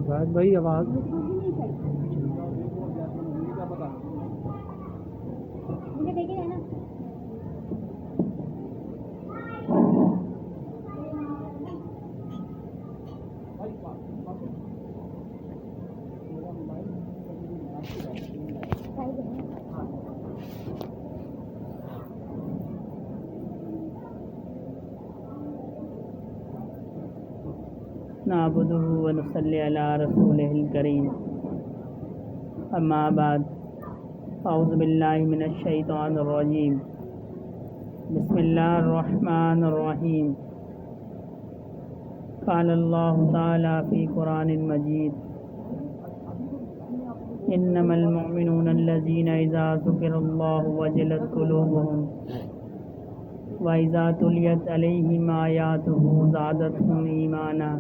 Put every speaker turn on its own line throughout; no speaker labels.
شاید بھائی آواز
نعبده ونصلي على رسوله الكريم اما بعد اعوذ باللہ من الشیطان الرجیم بسم اللہ الرحمن الرحیم قال اللہ تعالی فی قرآن مجید انما المؤمنون الذین اذا ذکر اللہ وجلت قلوبهم وَإِذَا تُلِيَتْ عَلَيْهِمْ آيَاتُهُ زَادَتْهُمْ إِيمَانًا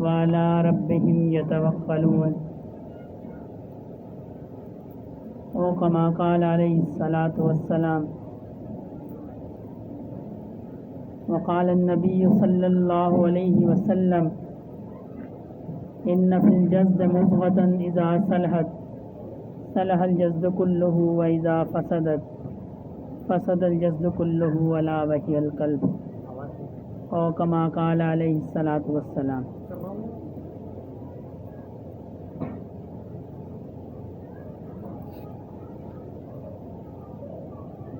وَعَلَى رَبِّهِمْ يَتَوَكَّلُونَ او كما قال علیہ الصلاة والسلام وقال النبی صلی اللہ علیہ وسلم ان فی الجسد مضغة اذا صلحت صلح الجسد كله واذا فسد الجسد كله الا وهي القلب او كما قال علیہ الصلاة والسلام.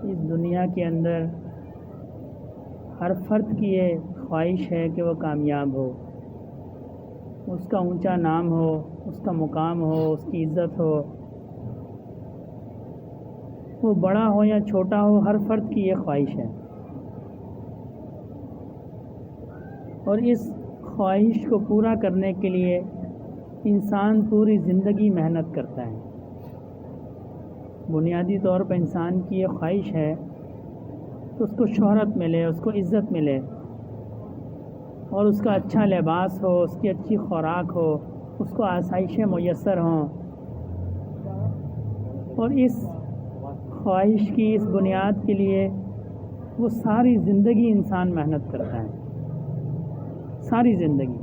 اس دنیا کے اندر ہر فرد کی یہ خواہش ہے کہ وہ کامیاب ہو، اس کا اونچا نام ہو، اس کا مقام ہو، اس کی عزت ہو، وہ بڑا ہو یا چھوٹا ہو، ہر فرد کی یہ خواہش ہے. اور اس خواہش کو پورا کرنے کے لیے انسان پوری زندگی محنت کرتا ہے. بنیادی طور پر انسان کی یہ خواہش ہے کہ اس کو شہرت ملے، اس کو عزت ملے، اور اس کا اچھا لباس ہو، اس کی اچھی خوراک ہو، اس کو آسائشیں میسر ہوں. اور اس خواہش کی اس بنیاد کے لیے وہ ساری زندگی انسان محنت کرتا ہے، ساری زندگی.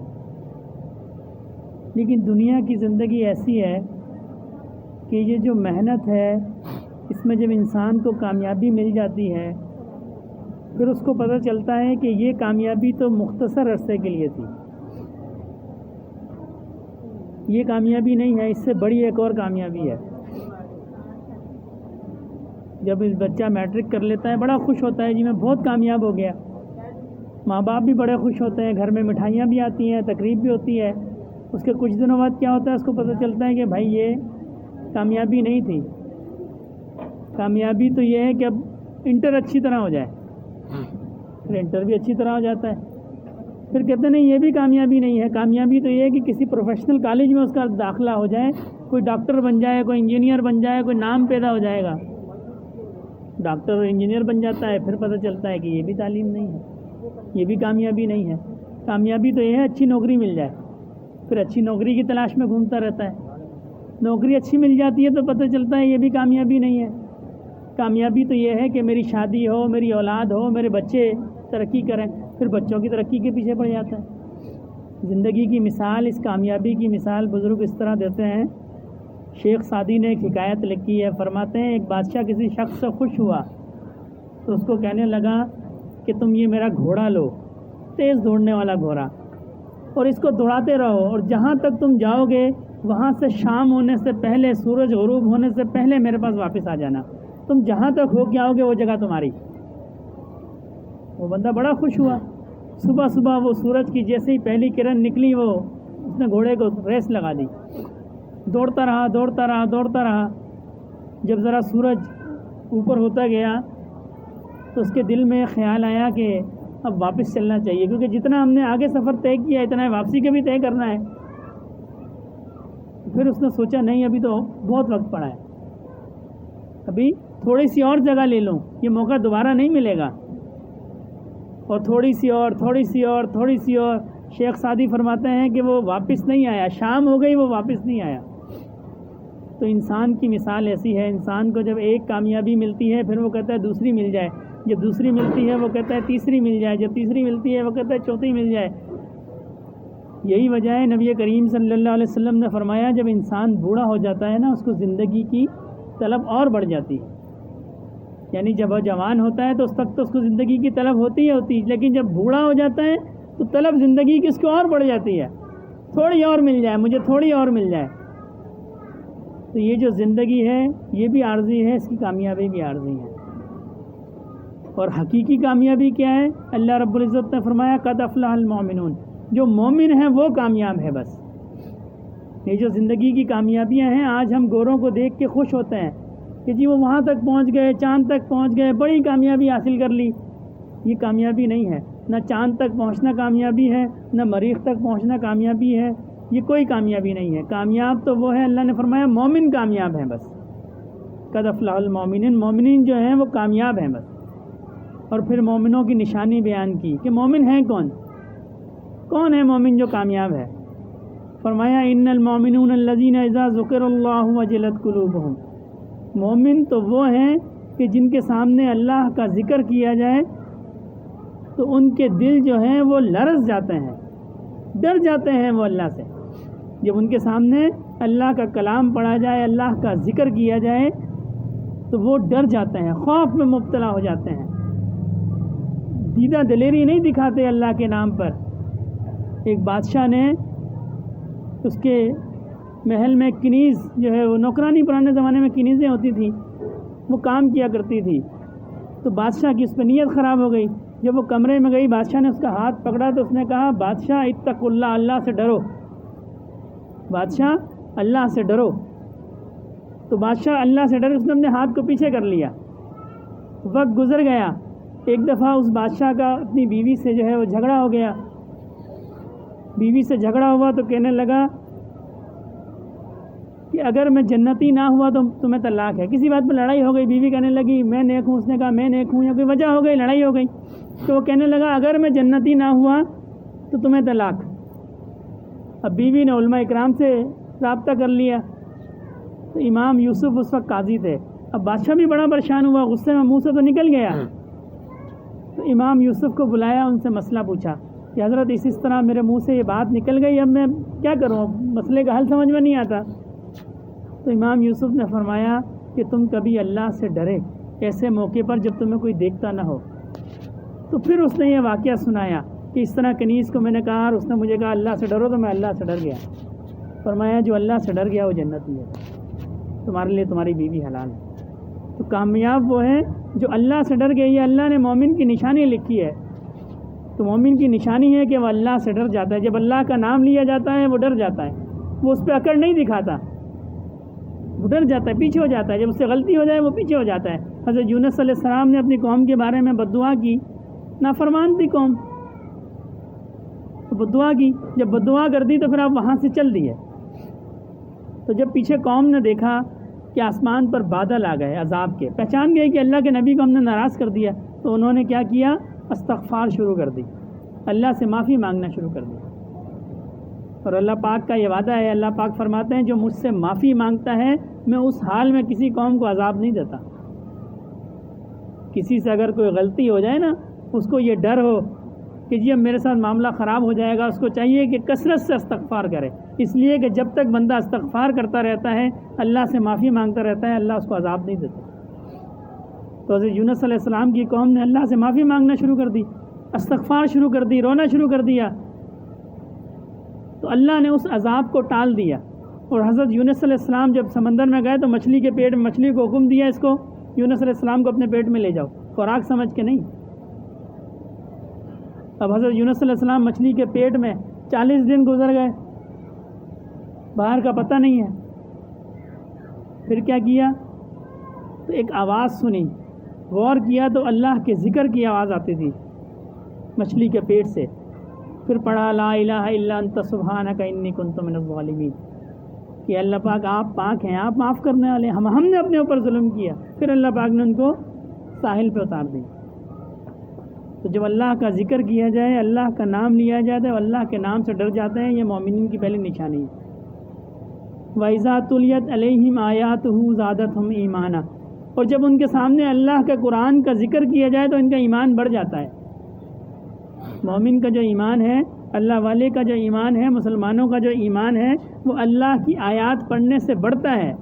لیکن دنیا کی زندگی ایسی ہے کہ یہ جو محنت ہے اس میں جب انسان کو کامیابی مل جاتی ہے پھر اس کو پتہ چلتا ہے کہ یہ کامیابی تو مختصر عرصے کے لیے تھی، یہ کامیابی نہیں ہے، اس سے بڑی ایک اور کامیابی ہے. جب بچہ میٹرک کر لیتا ہے بڑا خوش ہوتا ہے، جی میں بہت کامیاب ہو گیا. ماں باپ بھی بڑے خوش ہوتے ہیں، گھر میں مٹھائیاں بھی آتی ہیں، تقریب بھی ہوتی ہے. اس کے کچھ دنوں بعد کیا ہوتا ہے، اس کو پتہ چلتا ہے کہ بھائی یہ کامیابی نہیں تھی. کامیابی تو یہ ہے کہ اب انٹر اچھی طرح ہو جائے. پھر انٹر بھی اچھی طرح ہو جاتا ہے، پھر کہتے ہیں نہیں یہ بھی کامیابی نہیں ہے. کامیابی تو یہ ہے کہ کسی پروفیشنل کالج میں اس کا داخلہ ہو جائے، کوئی ڈاکٹر بن جائے، کوئی انجینئر بن جائے، کوئی نام پیدا ہو جائے گا. ڈاکٹر اور انجینئر بن جاتا ہے، پھر پتہ چلتا ہے کہ یہ بھی تعلیم نہیں ہے، یہ بھی کامیابی نہیں ہے. کامیابی تو یہ ہے اچھی نوکری مل جائے، پھر اچھی نوکری کی تلاش میں گھومتا رہتا ہے. نوکری اچھی مل جاتی ہے تو پتہ چلتا ہے یہ بھی کامیابی نہیں ہے. کامیابی تو یہ ہے کہ میری شادی ہو، میری اولاد ہو، میرے بچے ترقی کریں، پھر بچوں کی ترقی کے پیچھے پڑ جاتا ہے. زندگی کی مثال، اس کامیابی کی مثال بزرگ اس طرح دیتے ہیں. شیخ سعدی نے ایک حکایت لکھی ہے، فرماتے ہیں ایک بادشاہ کسی شخص سے خوش ہوا تو اس کو کہنے لگا کہ تم یہ میرا گھوڑا لو، تیز دوڑنے والا گھوڑا، اور اس کو دوڑاتے رہو، اور جہاں تک تم جاؤ گے وہاں سے شام ہونے سے پہلے، سورج غروب ہونے سے پہلے میرے پاس واپس آ جانا. تم جہاں تک ہو کے آؤ گے وہ جگہ تمہاری. وہ بندہ بڑا خوش ہوا. صبح صبح وہ سورج کی جیسے ہی پہلی کرن نکلی وہ اس نے گھوڑے کو ریس لگا دی. دوڑتا رہا دوڑتا رہا دوڑتا رہا. جب ذرا سورج اوپر ہوتا گیا تو اس کے دل میں خیال آیا کہ اب واپس چلنا چاہیے، کیونکہ جتنا ہم نے آگے سفر طے کیا اتنا ہے واپسی کا بھی طے کرنا ہے. پھر اس نے سوچا نہیں ابھی تو بہت وقت پڑا ہے، ابھی تھوڑی سی اور جگہ لے لوں، یہ موقع دوبارہ نہیں ملے گا. اور تھوڑی سی اور تھوڑی سی اور تھوڑی سی اور شیخ سعدی فرماتے ہیں کہ وہ واپس نہیں آیا. شام ہو گئی وہ واپس نہیں آیا. تو انسان کی مثال ایسی ہے، انسان کو جب ایک کامیابی ملتی ہے پھر وہ کہتا ہے دوسری مل جائے، جب دوسری ملتی ہے وہ کہتا ہے تیسری مل جائے، جب تیسری ملتی ہے وہ کہتا ہے چوتھی مل جائے. یہی وجہ ہے نبی کریم صلی اللہ علیہ وسلم نے فرمایا جب انسان بوڑھا ہو جاتا ہے نا اس کو زندگی کی طلب اور بڑھ جاتی ہے. یعنی جب وہ جوان ہوتا ہے تو اس وقت تو اس کو زندگی کی طلب ہوتی ہے لیکن جب بوڑھا ہو جاتا ہے تو طلب زندگی کی اس کو اور بڑھ جاتی ہے. تھوڑی اور مل جائے مجھے، تھوڑی اور مل جائے. تو یہ جو زندگی ہے یہ بھی عارضی ہے، اس کی کامیابی بھی عارضی ہے. اور حقیقی کامیابی کیا ہے؟ اللہ رب العزت نے فرمایا قد افلح المؤمنون، جو مومن ہیں وہ کامیاب ہے. بس یہ جو زندگی کی کامیابیاں ہیں، آج ہم گوروں کو دیکھ کے خوش ہوتے ہیں کہ جی وہ وہاں تک پہنچ گئے، چاند تک پہنچ گئے، بڑی کامیابی حاصل کر لی. یہ کامیابی نہیں ہے. نہ چاند تک پہنچنا کامیابی ہے، نہ مریخ تک پہنچنا کامیابی ہے. یہ کوئی کامیابی نہیں ہے. کامیاب تو وہ ہے، اللہ نے فرمایا مومن کامیاب ہیں. بس قد افلح المؤمنین، مومنین جو ہیں وہ کامیاب ہیں بس. اور پھر مومنوں کی نشانی بیان کی کہ مومن ہیں کون ہے مومن جو کامیاب ہے. فرمایا ان المؤمنون الذین اذا ذکر اللہ وجلت قلوبہم، مومن تو وہ ہیں کہ جن کے سامنے اللہ کا ذکر کیا جائے تو ان کے دل جو ہیں وہ لرز جاتے ہیں، ڈر جاتے ہیں وہ اللہ سے. جب ان کے سامنے اللہ کا کلام پڑھا جائے، اللہ کا ذکر کیا جائے تو وہ ڈر جاتے ہیں، خوف میں مبتلا ہو جاتے ہیں، دیدہ دلیری نہیں دکھاتے اللہ کے نام پر. ایک بادشاہ نے اس کے محل میں کنیز جو ہے وہ نوکرانی، پرانے زمانے میں کنیزیں ہوتی تھیں، وہ کام کیا کرتی تھی. تو بادشاہ کی اس پہ نیت خراب ہو گئی. جب وہ کمرے میں گئی، بادشاہ نے اس کا ہاتھ پکڑا تو اس نے کہا بادشاہ اتقوا اللہ، اللہ سے ڈرو، بادشاہ اللہ سے ڈرو. تو بادشاہ اللہ سے ڈر، اس نے اپنے ہاتھ کو پیچھے کر لیا. وقت گزر گیا. ایک دفعہ اس بادشاہ کا اپنی بیوی سے جو ہے وہ جھگڑا ہو گیا. بیوی سے جھگڑا ہوا تو کہنے لگا کہ اگر میں جنتی نہ ہوا تو تمہیں طلاق ہے. کسی بات پہ لڑائی ہو گئی، بیوی کہنے لگی میں نیک ہوں، اس نے کہا میں نیک ہوں، یا کوئی وجہ ہو گئی، لڑائی ہو گئی. تو وہ کہنے لگا اگر میں جنتی نہ ہوا تو تمہیں طلاق. اب بیوی نے علماء اکرام سے رابطہ کر لیا. تو امام یوسف اس وقت قاضی تھے. اب بادشاہ بھی بڑا پریشان ہوا، غصے میں منہ سے تو نکل گیا. تو امام یوسف کو بلایا، ان سے مسئلہ پوچھا کہ حضرت اس طرح میرے منہ سے یہ بات نکل گئی، اب میں کیا کروں، مسئلے کا حل سمجھ میں نہیں آتا. تو امام یوسف نے فرمایا کہ تم کبھی اللہ سے ڈرے ایسے موقع پر جب تمہیں کوئی دیکھتا نہ ہو. تو پھر اس نے یہ واقعہ سنایا کہ اس طرح کنیز کو میں نے کہا اور اس نے مجھے کہا اللہ سے ڈرو، تو میں اللہ سے ڈر گیا. فرمایا جو اللہ سے ڈر گیا وہ جنتی ہے، تمہارے لیے تمہاری بیوی حلال ہے. تو کامیاب وہ ہے جو اللہ سے ڈر گئی. اللہ نے مومن کی نشانی لکھی ہے. تو مومن کی نشانی ہے کہ وہ اللہ سے ڈر جاتا ہے. جب اللہ کا نام لیا جاتا ہے وہ ڈر جاتا ہے، وہ اس پہ اکڑ نہیں دکھاتا، وہ ڈر جاتا ہے، پیچھے ہو جاتا ہے. جب اس سے غلطی ہو جائے وہ پیچھے ہو جاتا ہے. حضرت یونس علیہ السلام نے اپنی قوم کے بارے میں بددعا کی، نافرمان تھی قوم، تو بددعا کی. جب بددعا کر دی تو پھر آپ وہاں سے چل دیے. تو جب پیچھے قوم نے دیکھا کہ آسمان پر بادل آ گئے عذاب کے، پہچان گئے کہ اللہ کے نبی کو ہم نے ناراض کر دیا، تو انہوں نے کیا کیا، استغفار شروع کر دی، اللہ سے معافی مانگنا شروع کر دی. اور اللہ پاک کا یہ وعدہ ہے، اللہ پاک فرماتے ہیں جو مجھ سے معافی مانگتا ہے میں اس حال میں کسی قوم کو عذاب نہیں دیتا. کسی سے اگر کوئی غلطی ہو جائے نا، اس کو یہ ڈر ہو کہ جی اب میرے ساتھ معاملہ خراب ہو جائے گا، اس کو چاہیے کہ کثرت سے استغفار کرے. اس لیے کہ جب تک بندہ استغفار کرتا رہتا ہے، اللہ سے معافی مانگتا رہتا ہے، اللہ اس کو عذاب نہیں دیتا. تو حضرت یونس علیہ السلام کی قوم نے اللہ سے معافی مانگنا شروع کر دی، استغفار شروع کر دی، رونا شروع کر دیا. تو اللہ نے اس عذاب کو ٹال دیا. اور حضرت یونس علیہ السلام جب سمندر میں گئے تو مچھلی کے پیٹ میں، مچھلی کو حکم دیا اس کو یونس علیہ السلام کو اپنے پیٹ میں لے جاؤ، خوراک سمجھ کے نہیں. اب حضرت یونس علیہ السلام مچھلی کے پیٹ میں 40 دن گزر گئے، باہر کا پتہ نہیں ہے. پھر کیا کیا، تو ایک آواز سنی، غور کیا تو اللہ کے ذکر کی آواز آتی تھی مچھلی کے پیٹ سے. پھر پڑھا لا الہ الا انت سبحانک انی کنت من الظالمین، کہ اللہ پاک آپ پاک ہیں، آپ معاف کرنے والے، ہم نے اپنے اوپر ظلم کیا. پھر اللہ پاک نے ان کو ساحل پہ اتار دی. تو جب اللہ کا ذکر کیا جائے، اللہ کا نام لیا جاتا ہے، اللہ کے نام سے ڈر جاتے ہیں. یہ مومنین کی پہلی نشانی ہے. وَإِذَا تُلِيَتْ عَلَيْهِمْ آيَاتُهُ زَادَتْهُمْ ایمانا، اور جب ان کے سامنے اللہ کا قرآن کا ذکر کیا جائے تو ان کا ایمان بڑھ جاتا ہے. مومن کا جو ایمان ہے اللہ والے کا جو ایمان ہے، مسلمانوں کا جو ایمان ہے، وہ اللہ کی آیات پڑھنے سے بڑھتا ہے،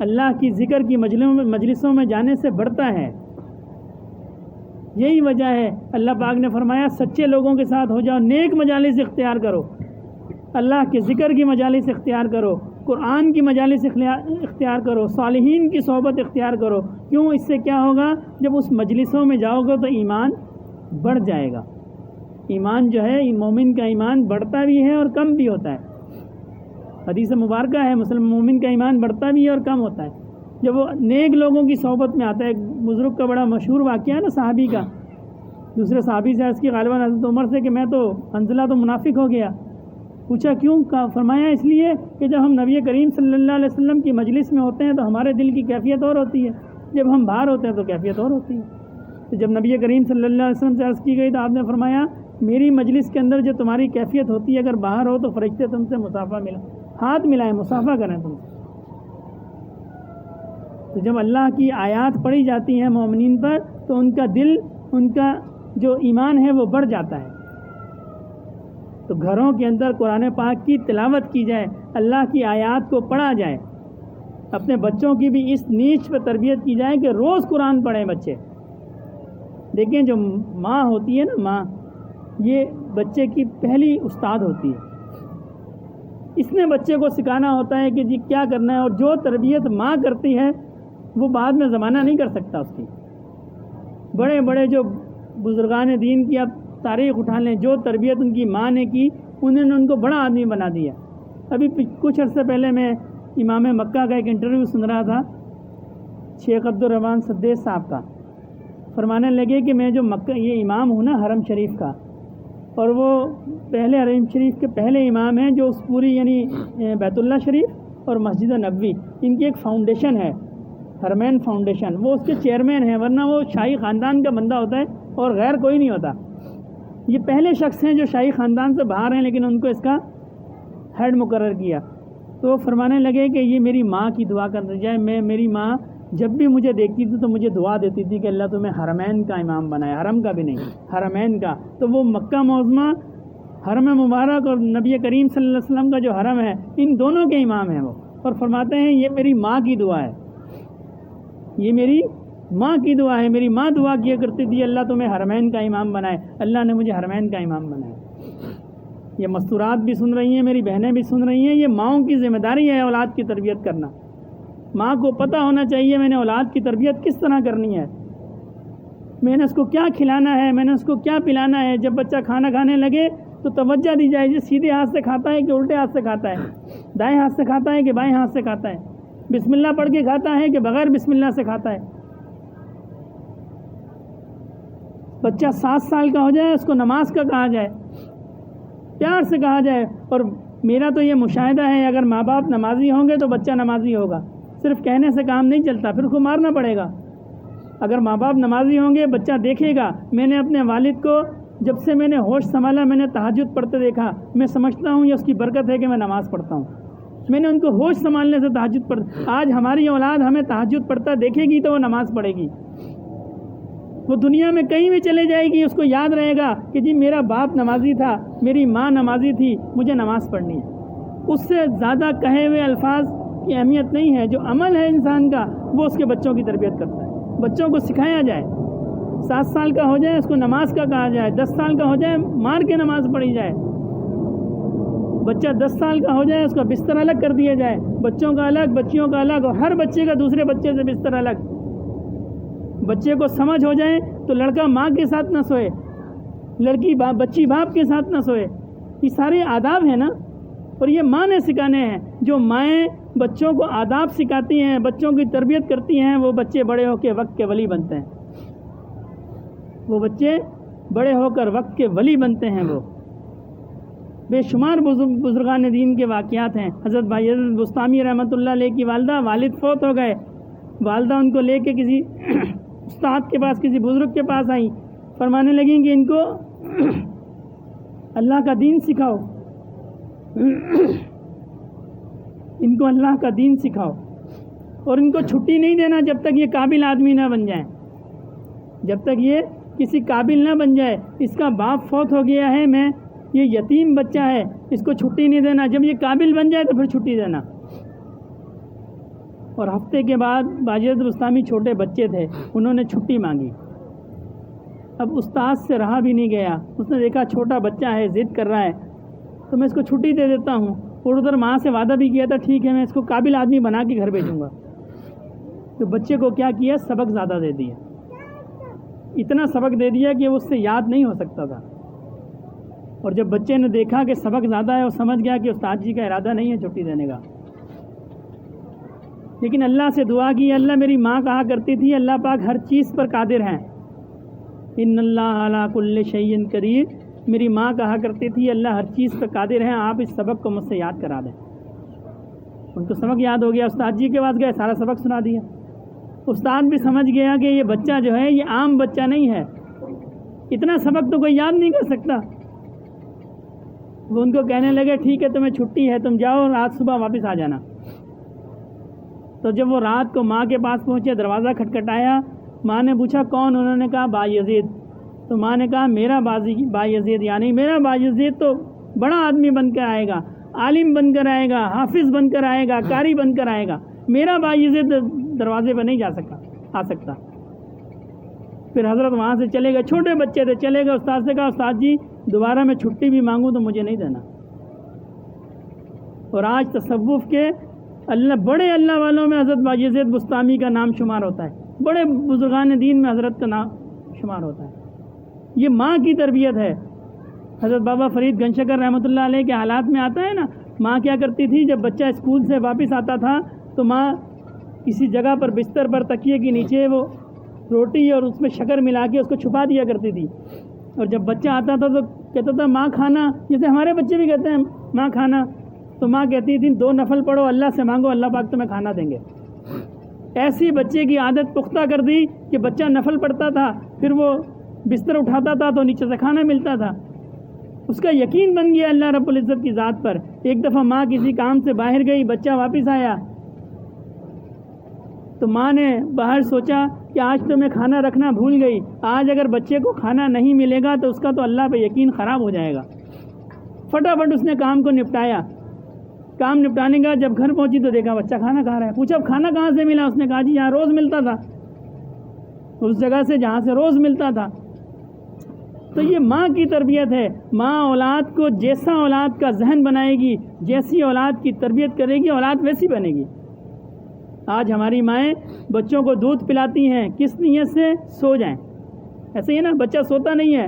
اللہ کی ذکر کی مجلسوں میں جانے سے بڑھتا ہے۔ یہی وجہ ہے اللہ پاک نے فرمایا سچے لوگوں کے ساتھ ہو جاؤ، نیک مجالس اختیار کرو، اللہ کے ذکر کی مجالس اختیار کرو، قرآن کی مجالس اختیار کرو، صالحین کی صحبت اختیار کرو۔ کیوں؟ اس سے کیا ہوگا؟ جب اس مجلسوں میں جاؤ گے تو ایمان بڑھ جائے گا۔ ایمان جو ہے، مومن کا ایمان بڑھتا بھی ہے اور کم بھی ہوتا ہے۔ حدیث مبارکہ ہے مسلم مومن کا ایمان بڑھتا بھی ہے اور کم ہوتا ہے جب وہ نیک لوگوں کی صحبت میں آتا ہے۔ ایک بزرگ کا بڑا مشہور واقعہ ہے نا، صحابی کا، دوسرے صحابی سے عرض کی غالباً حضرت عمر سے کہ میں تو حنظلہ تو منافق ہو گیا۔ پوچھا کیوں؟ فرمایا اس لیے کہ جب ہم نبی کریم صلی اللہ علیہ وسلم کی مجلس میں ہوتے ہیں تو ہمارے دل کی کیفیت اور ہوتی ہے، جب ہم باہر ہوتے ہیں تو کیفیت اور ہوتی ہے۔ تو جب نبی کریم صلی اللہ علیہ وسلم سے عرض کی گئی تو آپ نے فرمایا میری مجلس کے اندر جو تمہاری کیفیت ہوتی ہے، اگر باہر ہو تو فرشتے تم سے مصافحہ ہاتھ ملائیں، مصافحہ کریں تم سے۔ تو جب اللہ کی آیات پڑھی جاتی ہیں مومنین پر تو ان کا دل، ان کا جو ایمان ہے وہ بڑھ جاتا ہے۔ تو گھروں کے اندر قرآن پاک کی تلاوت کی جائے، اللہ کی آیات کو پڑھا جائے، اپنے بچوں کی بھی اس نیچ پہ تربیت کی جائے کہ روز قرآن پڑھیں بچے۔ دیکھیں جو ماں ہوتی ہے نا، ماں یہ بچے کی پہلی استاد ہوتی ہے، اس نے بچے کو سکھانا ہوتا ہے کہ جی کیا کرنا ہے، اور جو تربیت ماں کرتی ہے وہ بعد میں زمانہ نہیں کر سکتا اس کی۔ بڑے بڑے جو بزرگان دین کی آپ تاریخ اٹھا لیں، جو تربیت ان کی ماں نے کی، انہوں نے ان کو بڑا آدمی بنا دیا۔ ابھی کچھ عرصے پہلے میں امام مکہ کا ایک انٹرویو سن رہا تھا شیخ عبد الرحمن سدیس صاحب کا۔ فرمانے لگے کہ میں جو مکہ یہ امام ہوں نا حرم شریف کا، اور وہ پہلے حرم شریف کے پہلے امام ہیں جو اس پوری یعنی بیت اللہ شریف اور مسجد نبوی، ان کی ایک فاؤنڈیشن ہے حرمین فاؤنڈیشن، وہ اس کے چیئرمین ہیں، ورنہ وہ شاہی خاندان کا بندہ ہوتا ہے اور غیر کوئی نہیں ہوتا۔ یہ پہلے شخص ہیں جو شاہی خاندان سے باہر ہیں لیکن ان کو اس کا ہیڈ مقرر کیا۔ تو وہ فرمانے لگے کہ یہ میری ماں کی دعا کر دی جائے، میری ماں جب بھی مجھے دیکھتی تھی تو مجھے دعا دیتی تھی کہ اللہ تمہیں حرمین کا امام بنائے، حرم کا بھی نہیں، حرمین کا۔ تو وہ مکہ معظمہ، حرم مبارک اور نبی کریم صلی اللہ علیہ وسلم کا جو حرم ہے، ان دونوں کے امام ہیں وہ، اور فرماتے ہیں یہ میری ماں کی دعا ہے، یہ میری ماں کی دعا ہے، میری ماں دعا کیا کرتی تھی اللہ تمہیں حرمین کا امام بنائے، اللہ نے مجھے حرمین کا امام بنایا۔ یہ مستورات بھی سن رہی ہیں، میری بہنیں بھی سن رہی ہیں، یہ ماؤں کی ذمہ داری ہے اولاد کی تربیت کرنا۔ ماں کو پتہ ہونا چاہیے میں نے اولاد کی تربیت کس طرح کرنی ہے، میں نے اس کو کیا کھلانا ہے، میں نے اس کو کیا پلانا ہے۔ جب بچہ کھانا کھانے لگے تو توجہ دی جائے، جی سیدھے ہاتھ سے کھاتا ہے کہ الٹے ہاتھ سے کھاتا ہے، دائیں ہاتھ سے کھاتا ہے کہ بائیں ہاتھ سے کھاتا ہے، بسم اللہ پڑھ کے کھاتا ہے کہ بغیر بسم اللہ سے کھاتا ہے۔ بچہ 7 سال کا ہو جائے اس کو نماز کا کہا جائے، پیار سے کہا جائے۔ اور میرا تو یہ مشاہدہ ہے اگر ماں باپ نمازی ہوں گے تو بچہ نمازی ہوگا، صرف کہنے سے کام نہیں چلتا، پھر اس کو مارنا پڑے گا۔ اگر ماں باپ نمازی ہوں گے بچہ دیکھے گا۔ میں نے اپنے والد کو جب سے میں نے ہوش سنبھالا میں نے تہجد پڑھتے دیکھا، میں سمجھتا ہوں یہ اس کی برکت ہے کہ میں نماز پڑھتا ہوں، میں نے ان کو ہوش سنبھالنے سے تہجد پڑھ۔ آج ہماری اولاد ہمیں تہجد پڑھتا دیکھے گی تو وہ نماز پڑھے گی، وہ دنیا میں کہیں بھی چلے جائے گی، اس کو یاد رہے گا کہ جی میرا باپ نمازی تھا، میری ماں نمازی تھی، مجھے نماز پڑھنی ہے۔ اس سے زیادہ کہے ہوئے الفاظ کی اہمیت نہیں ہے۔ جو عمل ہے انسان کا وہ اس کے بچوں کی تربیت کرتا ہے، بچوں کو سکھایا جائے۔ 7 سال کا ہو جائے اس کو نماز کا کہا جائے، 10 سال کا ہو جائے مار کے نماز پڑھی جائے، بچہ 10 سال کا ہو جائے اس کا بستر الگ کر دیا جائے، بچوں کا الگ بچیوں کا الگ، اور ہر بچے کا دوسرے بچے سے بستر الگ۔ بچے کو سمجھ ہو جائے تو لڑکا ماں کے ساتھ نہ سوئے، لڑکی بچی باپ کے ساتھ نہ سوئے۔ یہ سارے آداب ہیں نا، اور یہ ماں نے سکھانے ہیں۔ جو مائیں بچوں کو آداب سکھاتی ہیں، بچوں کی تربیت کرتی ہیں، وہ بچے بڑے ہو کے وقت کے ولی بنتے ہیں، وہ بچے بڑے ہو کر وقت کے ولی بنتے ہیں۔ وہ بے شمار بزرگان دین کے واقعات ہیں۔ حضرت بایزید بستامی رحمۃ اللہ علیہ کی والدہ، والد فوت ہو گئے، والدہ ان کو لے کے کسی استاد کے پاس، کسی بزرگ کے پاس آئیں، فرمانے لگیں کہ ان کو اللہ کا دین سکھاؤ، ان کو اللہ کا دین سکھاؤ، اور ان کو چھٹی نہیں دینا جب تک یہ قابل آدمی نہ بن جائیں، جب تک یہ کسی قابل نہ بن جائے، اس کا باپ فوت ہو گیا ہے، میں یہ یتیم بچہ ہے، اس کو چھٹی نہیں دینا، جب یہ قابل بن جائے تو پھر چھٹی دینا۔ اور ہفتے کے بعد باجد بستامی چھوٹے بچے تھے، انہوں نے چھٹی مانگی۔ اب استاد سے رہا بھی نہیں گیا، اس نے دیکھا چھوٹا بچہ ہے، ضد کر رہا ہے، تو میں اس کو چھٹی دے دیتا ہوں، اور ادھر ماں سے وعدہ بھی کیا تھا ٹھیک ہے میں اس کو قابل آدمی بنا کے گھر بھیجوں گا۔ تو بچے کو کیا کیا، سبق زیادہ دے دیا، اتنا سبق دے دیا کہ وہ اس سے یاد نہیں ہو سکتا تھا۔ اور جب بچے نے دیکھا کہ سبق زیادہ ہے، وہ سمجھ گیا کہ استاد جی کا ارادہ نہیں ہے چھٹی دینے کا، لیکن اللہ سے دعا کی، اللہ میری ماں کہا کرتی تھی اللہ پاک ہر چیز پر قادر ہیں، ان اللہ علی کل شیء قدیر، میری ماں کہا کرتی تھی اللہ ہر چیز پر قادر ہیں، آپ اس سبق کو مجھ سے یاد کرا دیں۔ ان کو سبق یاد ہو گیا، استاد جی کے پاس گئے، سارا سبق سنا دیا۔ استاد بھی سمجھ گیا کہ یہ بچہ جو ہے یہ عام بچہ نہیں ہے، اتنا سبق تو کوئی یاد نہیں کر سکتا۔ وہ ان کو کہنے لگے ٹھیک ہے تمہیں چھٹی ہے، تم جاؤ، رات صبح واپس آ جانا۔ تو جب وہ رات کو ماں کے پاس پہنچے، دروازہ کھٹکھٹایا، ماں نے پوچھا کون؟ انہوں نے کہا بایزید۔ تو ماں نے کہا میرا بایزید، یعنی میرا بایزید تو بڑا آدمی بن کر آئے گا، عالم بن کر آئے گا، حافظ بن کر آئے گا، قاری بن کر آئے گا، میرا بایزید دروازے پہ نہیں آ سکتا۔ پھر حضرت وہاں سے چلے گئے، چھوٹے بچے تھے، چلے گئے، استاد سے کہا استاد جی دوبارہ میں چھٹی بھی مانگوں تو مجھے نہیں دینا۔ اور آج تصوف کے بڑے اللہ والوں میں حضرت بایزید بستامی کا نام شمار ہوتا ہے، بڑے بزرگان دین میں حضرت کا نام شمار ہوتا ہے۔ یہ ماں کی تربیت ہے۔ حضرت بابا فرید گنج شکر رحمۃ اللہ علیہ کے حالات میں آتا ہے نا، ماں کیا کرتی تھی، جب بچہ اسکول سے واپس آتا تھا تو ماں کسی جگہ پر بستر پر تکیے کے نیچے وہ روٹی اور اس میں شکر ملا کے اس کو چھپا دیا کرتی تھی، اور جب بچہ آتا تھا تو کہتا تھا ماں کھانا، جیسے ہمارے بچے بھی کہتے ہیں ماں کھانا، تو ماں کہتی تھی 2 نفل پڑھو، اللہ سے مانگو، اللہ پاک تمہیں کھانا دیں گے۔ ایسی بچے کی عادت پختہ کر دی کہ بچہ نفل پڑھتا تھا، پھر وہ بستر اٹھاتا تھا تو نیچے سے کھانا ملتا تھا، اس کا یقین بن گیا اللہ رب العزت کی ذات پر۔ ایک دفعہ ماں کسی کام سے باہر گئی، بچہ واپس آیا تو ماں نے باہر سوچا کہ آج تو میں کھانا رکھنا بھول گئی، آج اگر بچے کو کھانا نہیں ملے گا تو اس کا تو اللہ پہ یقین خراب ہو جائے گا۔ فٹافٹ اس نے کام کو نپٹایا، کام نپٹانے کا جب گھر پہنچی تو دیکھا بچہ کھانا کھا رہا ہے۔ پوچھا اب کھانا کہاں سے ملا؟ اس نے کہا جی یہاں روز ملتا تھا، اس جگہ سے جہاں سے روز ملتا تھا۔ تو یہ ماں کی تربیت ہے، ماں اولاد کو جیسا اولاد کا ذہن بنائے گی، جیسی اولاد کی تربیت کرے گی، اولاد ویسی بنے گی۔ آج ہماری مائیں بچوں کو دودھ پلاتی ہیں کس نیت سے؟ سو جائیں، ایسے ہی نا، بچہ سوتا نہیں ہے،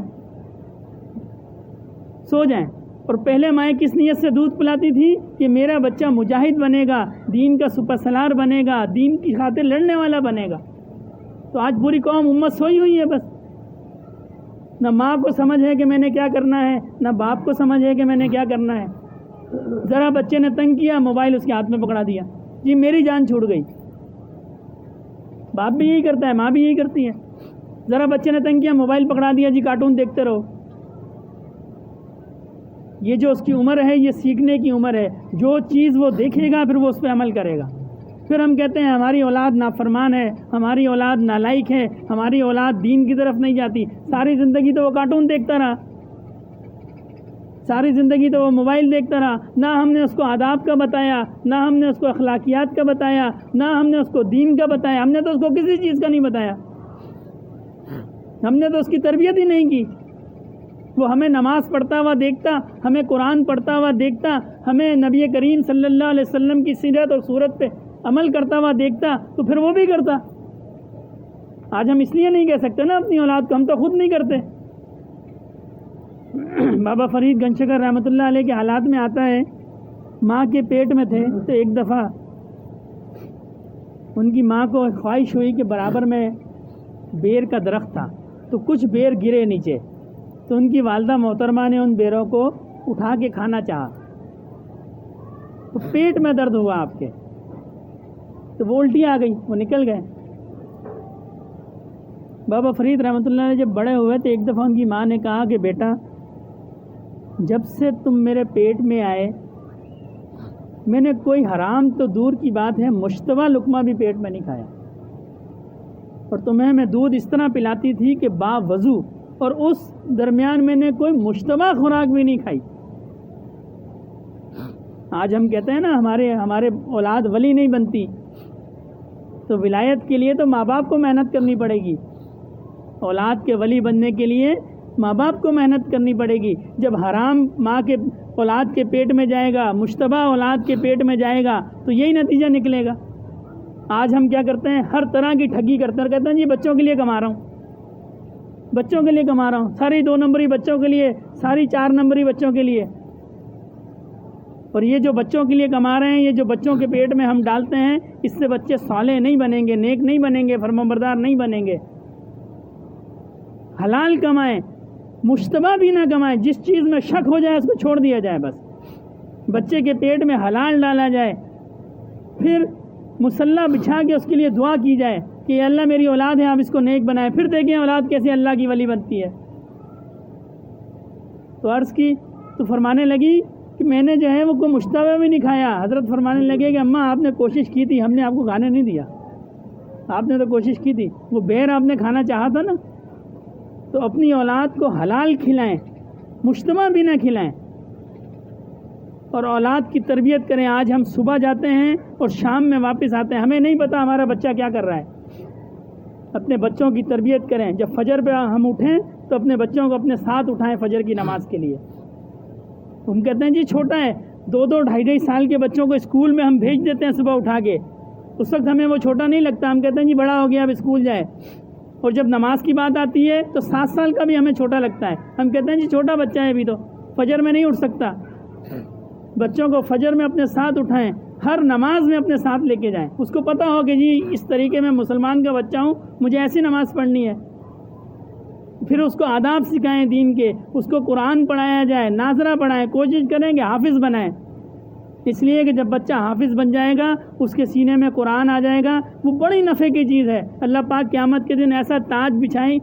سو جائیں۔ اور پہلے مائیں کس نیت سے دودھ پلاتی تھی کہ میرا بچہ مجاہد بنے گا، دین کا سپر سالار بنے گا، دین کی خاطر لڑنے والا بنے گا۔ تو آج پوری قوم امت سوئی ہوئی ہے، بس نہ ماں کو سمجھ ہے کہ میں نے کیا کرنا ہے، نہ باپ کو سمجھ ہے کہ میں نے کیا کرنا ہے۔ ذرا بچے نے تنگ کیا، موبائل اس کے ہاتھ میں پکڑا دیا، جی میری جان چھوٹ گئی۔ باپ بھی یہی کرتا ہے، ماں بھی یہی کرتی ہے، ذرا بچے نے تنگ کیا، موبائل پکڑا دیا، جی کارٹون دیکھتے رہو۔ یہ جو اس کی عمر ہے یہ سیکھنے کی عمر ہے، جو چیز وہ دیکھے گا پھر وہ اس پہ عمل کرے گا۔ پھر ہم کہتے ہیں ہماری اولاد نافرمان ہے، ہماری اولاد نالائق ہے، ہماری اولاد دین کی طرف نہیں جاتی۔ ساری زندگی تو وہ کارٹون دیکھتا رہا، ساری زندگی تو وہ موبائل دیکھتا رہا، نہ ہم نے اس کو آداب کا بتایا، نہ ہم نے اس کو اخلاقیات کا بتایا، نہ ہم نے اس کو دین کا بتایا، ہم نے تو اس کو کسی چیز کا نہیں بتایا، ہم نے تو اس کی تربیت ہی نہیں کی۔ وہ ہمیں نماز پڑھتا ہوا دیکھتا، ہمیں قرآن پڑھتا ہوا دیکھتا، ہمیں نبی کریم صلی اللہ علیہ وسلم کی سیرت اور صورت پہ عمل کرتا ہوا دیکھتا تو پھر وہ بھی کرتا۔ آج ہم اس لیے نہیں کہہ سکتے نا اپنی اولاد کو، ہم تو خود نہیں کرتے۔ بابا فرید گنج شکر رحمۃ اللہ علیہ کے حالات میں آتا ہے، ماں کے پیٹ میں تھے تو ایک دفعہ ان کی ماں کو خواہش ہوئی کہ برابر میں بیر کا درخت تھا تو کچھ بیر گرے نیچے، تو ان کی والدہ محترمہ نے ان بیروں کو اٹھا کے کھانا چاہا تو پیٹ میں درد ہوا آپ کے، تو وہ الٹی آ گئی، وہ نکل گئے۔ بابا فرید رحمۃ اللہ علیہ جب بڑے ہوئے تو ایک دفعہ ان کی ماں نے کہا کہ بیٹا جب سے تم میرے پیٹ میں آئے میں نے کوئی حرام تو دور کی بات ہے، مشتبہ لقمہ بھی پیٹ میں نہیں کھایا۔ اور تمہیں میں دودھ اس طرح پلاتی تھی کہ باوضو، اور اس درمیان میں نے کوئی مشتبہ خوراک بھی نہیں کھائی۔ آج ہم کہتے ہیں نا ہمارے اولاد ولی نہیں بنتی، تو ولایت کے لیے تو ماں باپ کو محنت کرنی پڑے گی۔ اولاد کے ولی بننے کے لیے ماں باپ کو محنت کرنی پڑے گی۔ جب حرام ماں کے اولاد کے پیٹ میں جائے گا، مشتبہ اولاد کے پیٹ میں جائے گا، تو یہی نتیجہ نکلے گا۔ آج ہم کیا کرتے ہیں؟ ہر طرح کی ٹھگی کرتے ہیں، کہتے ہیں جی بچوں کے لیے کما رہا ہوں، بچوں کے لیے کما رہا ہوں، ساری 2 نمبری بچوں کے لیے، ساری 4 نمبری بچوں کے لیے۔ اور یہ جو بچوں کے لیے کما رہے ہیں، یہ جو بچوں کے پیٹ میں ہم ڈالتے ہیں، اس سے بچے صالح نہیں بنیں گے، نیک نہیں بنیں گے، فرمانبردار نہیں بنیں گے۔ حلال کمائیں، مشتبہ بھی نہ کمائیں، جس چیز میں شک ہو جائے اس کو چھوڑ دیا جائے۔ بس بچے کے پیٹ میں حلال ڈالا جائے، پھر مصلی بچھا کے اس کے لیے دعا کی جائے کہ اللہ میری اولاد ہے، آپ اس کو نیک بنائیں، پھر دیکھیں اولاد کیسے اللہ کی ولی بنتی ہے۔ تو عرض کی تو فرمانے لگی کہ میں نے جو ہے وہ کوئی مشتبہ بھی نہیں کھایا۔ حضرت فرمانے لگے کہ اماں آپ نے کوشش کی تھی، ہم نے آپ کو کھانے نہیں دیا، آپ نے تو کوشش کی تھی، وہ بیر آپ نے کھانا چاہا تھا نا۔ تو اپنی اولاد کو حلال کھلائیں، مشتبہ بھی نہ کھلائیں، اور اولاد کی تربیت کریں۔ آج ہم صبح جاتے ہیں اور شام میں واپس آتے ہیں، ہمیں نہیں پتہ ہمارا بچہ کیا کر رہا ہے۔ اپنے بچوں کی تربیت کریں، جب فجر پہ ہم اٹھیں تو اپنے بچوں کو اپنے ساتھ اٹھائیں فجر کی نماز کے لیے۔ ہم کہتے ہیں جی چھوٹا ہے، 2-2 ڈھائی سال کے بچوں کو اسکول میں ہم بھیج دیتے ہیں صبح اٹھا کے، اس وقت ہمیں وہ چھوٹا نہیں لگتا، ہم کہتے ہیں جی بڑا ہو گیا اب اسکول جائے۔ اور جب نماز کی بات آتی ہے تو 7 سال کا بھی ہمیں چھوٹا لگتا ہے، ہم کہتے ہیں جی چھوٹا بچہ ہے ابھی تو فجر میں نہیں اٹھ سکتا۔ بچوں کو فجر میں اپنے ساتھ اٹھائیں، ہر نماز میں اپنے ساتھ لے کے جائیں، اس کو پتہ ہو کہ جی اس طریقے میں مسلمان کا بچہ ہوں، مجھے ایسی نماز پڑھنی ہے۔ پھر اس کو آداب سکھائیں دین کے، اس کو قرآن پڑھایا جائے، ناظرہ پڑھائیں، کوشش کریں کہ حافظ بنائیں، اس لیے کہ جب بچہ حافظ بن جائے گا اس کے سینے میں قرآن آ جائے گا، وہ بڑی نفع کی چیز ہے۔ اللہ پاک قیامت کے دن ایسا تاج بچھائیں،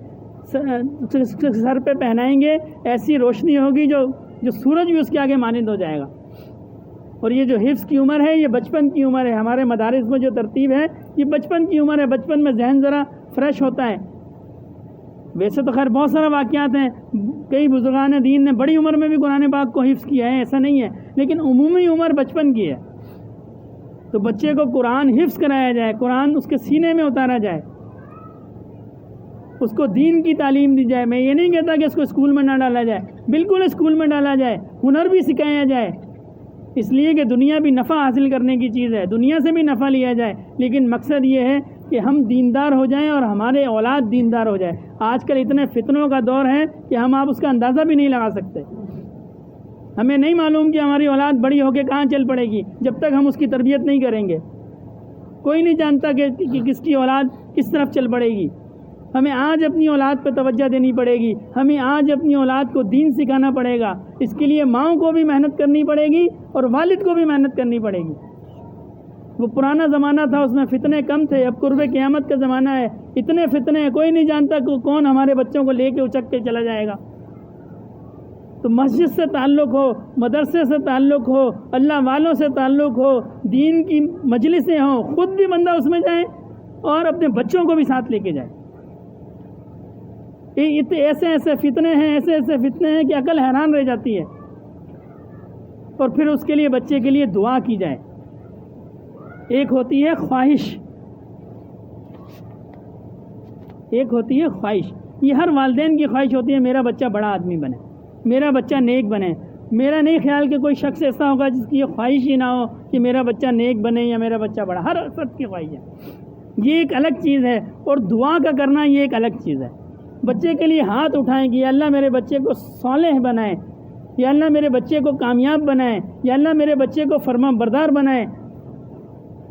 سر پہ پہنائیں گے، ایسی روشنی ہوگی جو سورج بھی اس کے آگے مانند ہو جائے گا۔ اور یہ جو حفظ کی عمر ہے یہ بچپن کی عمر ہے، ہمارے مدارس میں جو ترتیب ہے یہ بچپن کی عمر ہے، بچپن میں ذہن ذرا فریش ہوتا ہے۔ ویسے تو خیر بہت سارا واقعات ہیں، کئی بزرگان دین نے بڑی عمر میں بھی قرآن پاک کو حفظ کیا ہے، ایسا نہیں ہے، لیکن عمومی عمر بچپن کی ہے۔ تو بچے کو قرآن حفظ کرایا جائے، قرآن اس کے سینے میں اتارا جائے، اس کو دین کی تعلیم دی جائے۔ میں یہ نہیں کہتا کہ اس کو اسکول میں نہ ڈالا جائے، بالکل اسکول میں ڈالا جائے، ہنر بھی سکھایا جائے، اس لیے کہ دنیا بھی نفع حاصل کرنے کی چیز ہے، دنیا سے بھی نفع لیا جائے، لیکن مقصد یہ ہے کہ ہم دیندار ہو جائیں اور ہمارے اولاد دیندار ہو جائے۔ آج کل اتنے فتنوں کا دور ہے کہ ہم آپ اس کا اندازہ بھی نہیں لگا سکتے، ہمیں نہیں معلوم کہ ہماری اولاد بڑی ہو کے کہاں چل پڑے گی جب تک ہم اس کی تربیت نہیں کریں گے۔ کوئی نہیں جانتا کہ کس کی اولاد کس طرف چل پڑے گی۔ ہمیں آج اپنی اولاد پہ توجہ دینی پڑے گی، ہمیں آج اپنی اولاد کو دین سکھانا پڑے گا، اس کے لیے ماؤں کو بھی محنت کرنی پڑے گی اور والد کو بھی محنت کرنی پڑے گی۔ وہ پرانا زمانہ تھا، اس میں فتنے کم تھے، اب قرب قیامت کا زمانہ ہے، اتنے فتنے ہیں، کوئی نہیں جانتا کہ کون ہمارے بچوں کو لے کے اچک کے چلا جائے گا۔ تو مسجد سے تعلق ہو، مدرسے سے تعلق ہو، اللہ والوں سے تعلق ہو، دین کی مجلسیں ہوں، خود بھی بندہ اس میں جائے اور اپنے بچوں کو بھی ساتھ لے کے جائے۔ ایسے ایسے فتنے ہیں کہ عقل حیران رہ جاتی ہے۔ اور پھر اس کے لیے بچے کے لیے دعا کی جائے۔ ایک ہوتی ہے خواہش، ایک ہوتی ہے خواہش، یہ ہر والدین کی خواہش ہوتی ہے میرا بچہ بڑا آدمی بنے، میرا بچہ نیک بنے۔ میرا نہیں خیال کہ کوئی شخص ایسا ہوگا جس کی یہ خواہش ہی نہ ہو کہ میرا بچہ نیک بنے یا میرا بچہ بڑا، ہر فرد کی خواہش ہے۔ یہ ایک الگ چیز ہے، اور دعا کا کرنا یہ ایک الگ چیز ہے۔ بچے کے لیے ہاتھ اٹھائیں کہ یا اللہ میرے بچے کو صالح بنائے، یا اللہ میرے بچے کو کامیاب بنائے، یا اللہ میرے بچے کو فرما بردار بنائے۔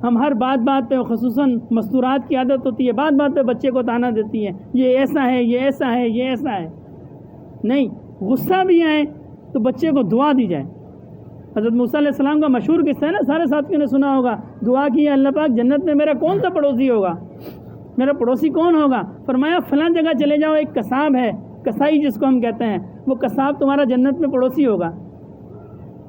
ہم ہر بات پہ، خصوصاً مستورات کی عادت ہوتی ہے، بات پہ بچے کو تانا دیتی ہے، یہ ایسا ہے، یہ ایسا ہے، یہ ایسا ہے۔ نہیں، غصہ بھی آئے تو بچے کو دعا دی جائے۔ حضرت موسیٰ علیہ السلام کا مشہور قصہ ہے نا، سارے ساتھیوں نے سنا ہوگا، دعا کی اللہ پاک جنت میں میرا کون سا پڑوسی ہوگا، میرا پڑوسی کون ہوگا؟ فرمایا فلاں جگہ چلے جاؤ، ایک قصاب ہے، قصائی جس کو ہم کہتے ہیں، وہ قصاب تمہارا جنت میں پڑوسی ہوگا۔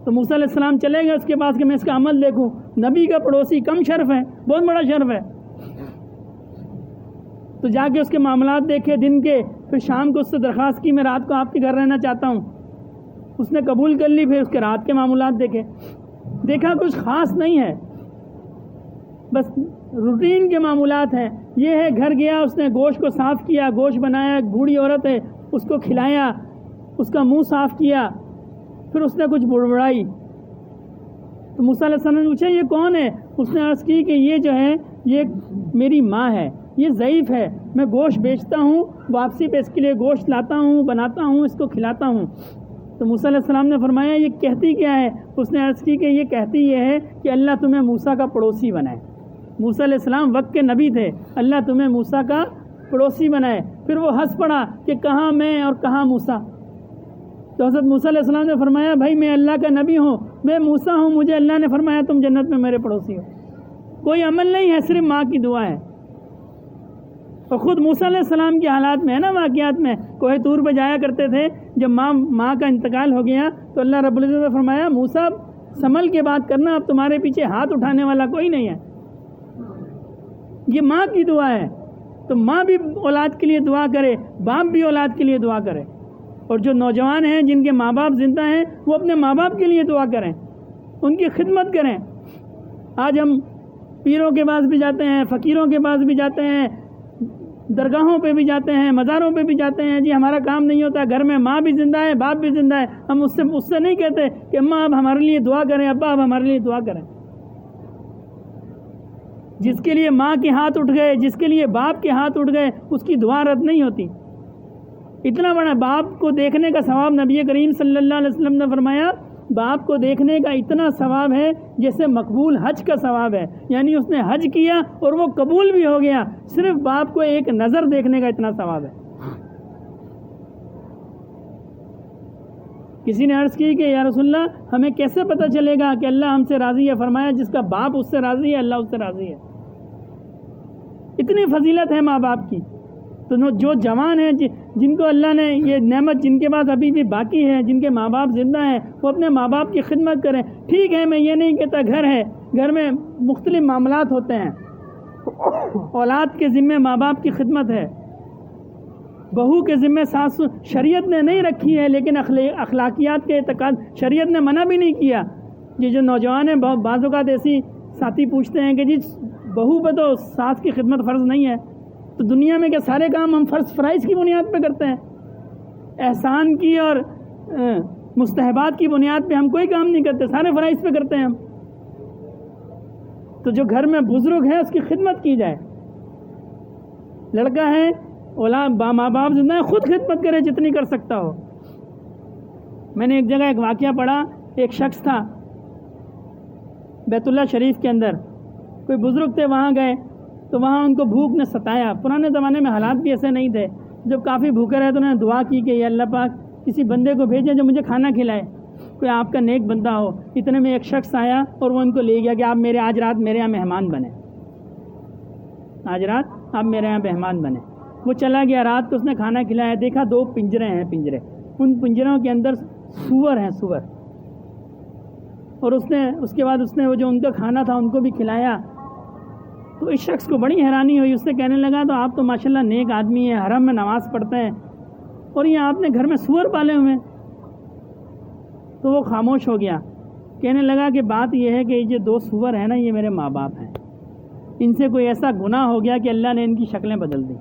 تو موسیٰ علیہ السلام چلے گئے اس کے پاس کہ میں اس کا عمل دیکھوں۔ نبی کا پڑوسی کم شرف ہے، بہت بڑا شرف ہے۔ تو جا کے اس کے معاملات دیکھے دن کے، پھر شام کو اس سے درخواست کی میں رات کو آپ کے گھر رہنا چاہتا ہوں، اس نے قبول کر لی، پھر اس کے رات کے معاملات دیکھے، دیکھا کچھ خاص نہیں ہے، بس روٹین کے معاملات ہیں۔ یہ ہے گھر گیا، اس نے گوشت کو صاف کیا، گوشت بنایا، بوڑھی عورت ہے اس کو کھلایا، اس کا منہ صاف کیا، پھر اس نے کچھ بڑبڑائی تو موسیٰ علیہ السلام نے پوچھا یہ کون ہے؟ اس نے عرض کی کہ یہ جو ہے یہ میری ماں ہے، یہ ضعیف ہے، میں گوشت بیچتا ہوں، واپسی پہ اس کے لیے گوشت لاتا ہوں، بناتا ہوں، اس کو کھلاتا ہوں۔ تو موسیٰ علیہ السلام نے فرمایا یہ کہتی کیا ہے؟ اس نے عرض کی کہ یہ کہتی یہ ہے کہ اللہ تمہیں موسیٰ کا پڑوسی بنائے۔ موسیٰ علیہ السلام وقت کے نبی تھے، اللہ تمہیں موسیٰ کا پڑوسی بنائے۔ پھر وہ ہنس پڑا کہ کہاں میں اور کہاں موسیٰ؟ تو حضرت موسیٰ علیہ السلام نے فرمایا بھائی میں اللہ کا نبی ہوں، میں موسیٰ ہوں، مجھے اللہ نے فرمایا تم جنت میں میرے پڑوسی ہو۔ کوئی عمل نہیں ہے، صرف ماں کی دعا ہے۔ اور خود موسیٰ علیہ السلام کے حالات میں ہے نا، واقعات میں کوہ طور پہ جایا کرتے تھے، جب ماں کا انتقال ہو گیا تو اللہ رب العزت نے فرمایا موسیٰ سنبھل کے بات کرنا، اب تمہارے پیچھے ہاتھ اٹھانے والا کوئی نہیں ہے، یہ ماں کی دعا ہے۔ تو ماں بھی اولاد کے لیے دعا کرے، باپ بھی اولاد کے لیے دعا کرے، اور جو نوجوان ہیں جن کے ماں باپ زندہ ہیں وہ اپنے ماں باپ کے لیے دعا کریں، ان کی خدمت کریں۔ آج ہم پیروں کے پاس بھی جاتے ہیں، فقیروں کے پاس بھی جاتے ہیں، درگاہوں پہ بھی جاتے ہیں، مزاروں پہ بھی جاتے ہیں، جی ہمارا کام نہیں ہوتا، گھر میں ماں بھی زندہ ہے، باپ بھی زندہ ہے، ہم اس سے نہیں کہتے کہ اماں آپ ہمارے لیے دعا کریں، ابا آپ ہمارے لیے دعا کریں۔ جس کے لیے ماں کے ہاتھ اٹھ گئے، جس کے لیے باپ کے ہاتھ اٹھ گئے، اس کی دعا رد نہیں ہوتی۔ اتنا بڑا باپ کو دیکھنے کا ثواب نبی کریم صلی اللہ علیہ وسلم نے فرمایا باپ کو دیکھنے کا اتنا ثواب ہے جیسے مقبول حج کا ثواب ہے، یعنی اس نے حج کیا اور وہ قبول بھی ہو گیا، صرف باپ کو ایک نظر دیکھنے کا اتنا ثواب ہے۔ کسی نے عرض کی کہ یا رسول اللہ ہمیں کیسے پتہ چلے گا کہ اللہ ہم سے راضی ہے؟ فرمایا جس کا باپ اس سے راضی ہے اللہ اس سے راضی ہے۔ اتنی فضیلت ہے ماں باپ کی۔ تو جو جوان ہیں جن کو اللہ نے یہ نعمت، جن کے پاس ابھی بھی باقی ہے، جن کے ماں باپ زندہ ہیں، وہ اپنے ماں باپ کی خدمت کریں۔ ٹھیک ہے میں یہ نہیں کہتا گھر ہے، گھر میں مختلف معاملات ہوتے ہیں، اولاد کے ذمے ماں باپ کی خدمت ہے، بہو کے ذمے ساس، شریعت نے نہیں رکھی ہے لیکن اخلاقیات کے اعتقاد شریعت نے منع بھی نہیں کیا۔ یہ جو نوجوان ہیں بعض اوقات ایسی ساتھی پوچھتے ہیں کہ جی بہو پہ تو ساس کی خدمت فرض نہیں ہے، تو دنیا میں کیا سارے کام ہم فرائض کی بنیاد پہ کرتے ہیں؟ احسان کی اور مستحبات کی بنیاد پہ ہم کوئی کام نہیں کرتے، سارے فرائض پہ کرتے ہیں ہم۔ تو جو گھر میں بزرگ ہے اس کی خدمت کی جائے، لڑکا ہے اولاد ماں باپ زندہ ہے خود خدمت کرے جتنی کر سکتا ہو۔ میں نے ایک جگہ ایک واقعہ پڑھا، ایک شخص تھا بیت اللہ شریف کے اندر، کوئی بزرگ تھے، وہاں گئے تو وہاں ان کو بھوک نے ستایا۔ پرانے زمانے میں حالات بھی ایسے نہیں تھے، جب کافی بھوکے رہے تو انہوں نے دعا کی کہ یا اللہ پاک کسی بندے کو بھیجے جو مجھے کھانا کھلائے، کوئی آپ کا نیک بندہ ہو۔ اتنے میں ایک شخص آیا اور وہ ان کو لے گیا کہ آپ آج رات میرے یہاں مہمان بنے، آج رات آپ میرے یہاں مہمان بنے۔ وہ چلا گیا، رات کو اس نے کھانا کھلایا، دیکھا 2 پنجرے ہیں، ان پنجروں کے اندر سور ہیں، سور، اور اس کے بعد اس نے وہ جو ان کا کھانا تھا ان کو بھی کھلایا۔ تو اس شخص کو بڑی حیرانی ہوئی، اس سے کہنے لگا تو آپ تو ماشاءاللہ نیک آدمی ہیں، حرم میں نماز پڑھتے ہیں، اور یہ آپ نے گھر میں سور پالے ہوئے ہیں۔ تو وہ خاموش ہو گیا، کہنے لگا کہ بات یہ ہے کہ یہ جو 2 سور ہیں نا یہ میرے ماں باپ ہیں، ان سے کوئی ایسا گناہ ہو گیا کہ اللہ نے ان کی شکلیں بدل دی،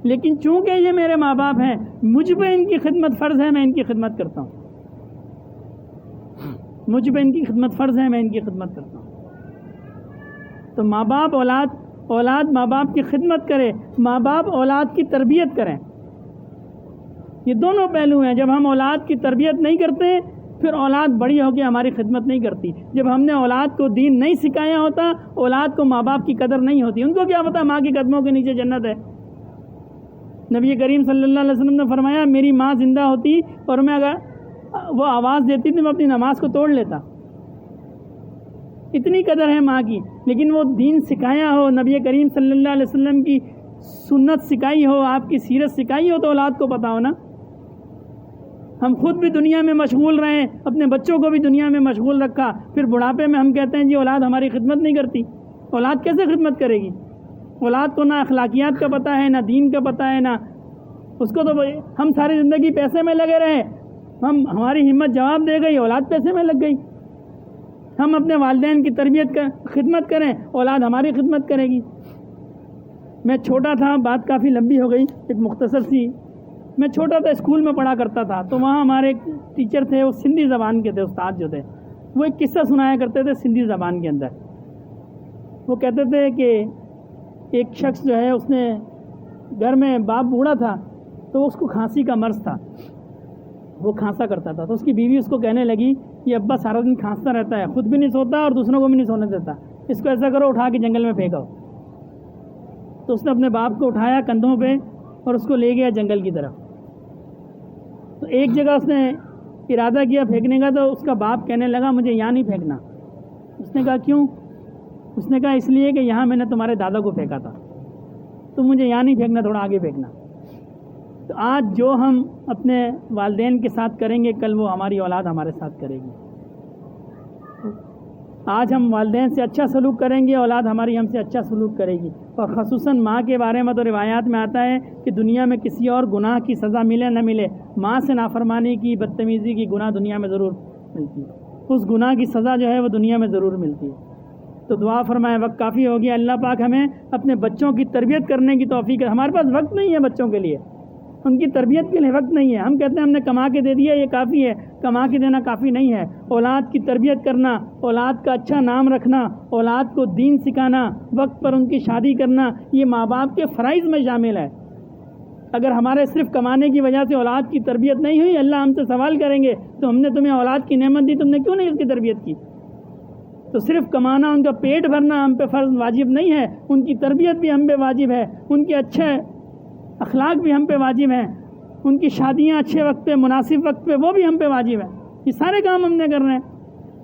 لیکن چونکہ یہ میرے ماں باپ ہیں مجھ پہ ان کی خدمت فرض ہے، میں ان کی خدمت کرتا ہوں، مجھ پہ ان کی خدمت فرض ہے، میں ان کی خدمت کرتا ہوں۔ تو ماں باپ اولاد ماں باپ کی خدمت کرے، ماں باپ اولاد کی تربیت کریں، یہ دونوں پہلو ہیں۔ جب ہم اولاد کی تربیت نہیں کرتے پھر اولاد بڑی ہو کے ہماری خدمت نہیں کرتی۔ جب ہم نے اولاد کو دین نہیں سکھایا ہوتا اولاد کو ماں باپ کی قدر نہیں ہوتی، ان کو کیا پتا ماں کے قدموں کے نیچے جنت ہے۔ نبی کریم صلی اللہ علیہ وسلم نے فرمایا میری ماں زندہ ہوتی اور میں اگر وہ آواز دیتی تو میں اپنی نماز کو توڑ لیتا، اتنی قدر ہے ماں کی۔ لیکن وہ دین سکھایا ہو، نبی کریم صلی اللہ علیہ وسلم کی سنت سکھائی ہو، آپ کی سیرت سکھائی ہو تو اولاد کو پتا ہو نا۔ ہم خود بھی دنیا میں مشغول رہے، اپنے بچوں کو بھی دنیا میں مشغول رکھا، پھر بڑھاپے میں ہم کہتے ہیں جی اولاد ہماری خدمت نہیں کرتی۔ اولاد کیسے خدمت کرے گی؟ اولاد کو نہ اخلاقیات کا پتہ ہے، نہ دین کا پتہ ہے، نہ اس کو تو ہم ساری زندگی پیسے میں لگے رہے، ہماری ہمت جواب دے گئی، اولاد پیسے میں لگ گئی. ہم اپنے والدین کی تربیت کا خدمت کریں، اولاد ہماری خدمت کرے گی. میں چھوٹا تھا، بات کافی لمبی ہو گئی، ایک مختصر سی. میں چھوٹا تھا، اسکول میں پڑھا کرتا تھا، تو وہاں ہمارے ایک ٹیچر تھے، وہ سندھی زبان کے تھے، استاد جو تھے، وہ ایک قصہ سنایا کرتے تھے سندھی زبان کے اندر. وہ کہتے تھے کہ ایک شخص جو ہے، اس نے گھر میں باپ بوڑھا تھا، تو اس کو کھانسی کا مرض تھا، وہ کھانسا کرتا تھا. تو اس کی بیوی اس کو کہنے لگی یہ ابا سارا دن کھانستا رہتا ہے، خود بھی نہیں سوتا اور دوسروں کو بھی نہیں سونے دیتا، اس کو ایسا کرو اٹھا کے جنگل میں پھینکو. تو اس نے اپنے باپ کو اٹھایا کندھوں پہ اور اس کو لے گیا جنگل کی طرف. تو ایک جگہ اس نے ارادہ کیا پھینکنے کا، تو اس کا باپ کہنے لگا مجھے یہاں نہیں پھینکنا. اس نے کہا کیوں؟ اس نے کہا اس لیے کہ یہاں میں نے تمہارے دادا کو پھینکا تھا، تو مجھے یہاں نہیں پھینکنا، تھوڑا آگے پھینکنا. تو آج جو ہم اپنے والدین کے ساتھ کریں گے، کل وہ ہماری اولاد ہمارے ساتھ کرے گی. آج ہم والدین سے اچھا سلوک کریں گے، اولاد ہماری ہم سے اچھا سلوک کرے گی. اور خصوصاً ماں کے بارے میں تو روایات میں آتا ہے کہ دنیا میں کسی اور گناہ کی سزا ملے نہ ملے، ماں سے نافرمانی کی، بدتمیزی کی گناہ دنیا میں ضرور ملتی ہے. اس گناہ کی سزا جو ہے وہ دنیا میں ضرور ملتی ہے. تو دعا فرمائیں، وقت کافی ہو گیا. اللہ پاک ہمیں اپنے بچوں کی تربیت کرنے کی توفیق ہے. ہمارے پاس وقت نہیں ہے بچوں کے لیے، ان کی تربیت کے لیے وقت نہیں ہے. ہم کہتے ہیں ہم نے کما کے دے دیا، یہ کافی ہے. کما کے دینا کافی نہیں ہے. اولاد کی تربیت کرنا، اولاد کا اچھا نام رکھنا، اولاد کو دین سکھانا، وقت پر ان کی شادی کرنا، یہ ماں باپ کے فرائض میں شامل ہے. اگر ہمارے صرف کمانے کی وجہ سے اولاد کی تربیت نہیں ہوئی، اللہ ہم سے سوال کریں گے تو ہم نے تمہیں اولاد کی نعمت دی، تم نے کیوں نہیں اس کی تربیت کی؟ تو صرف کمانا، ان کا پیٹ بھرنا ہم پہ فرض واجب نہیں ہے، ان کی تربیت بھی ہم پہ واجب ہے، ان کے اچھے اخلاق بھی ہم پہ واجب ہیں، ان کی شادیاں اچھے وقت پہ، مناسب وقت پہ، وہ بھی ہم پہ واجب ہے. یہ سارے کام ہم نے کرنے ہیں.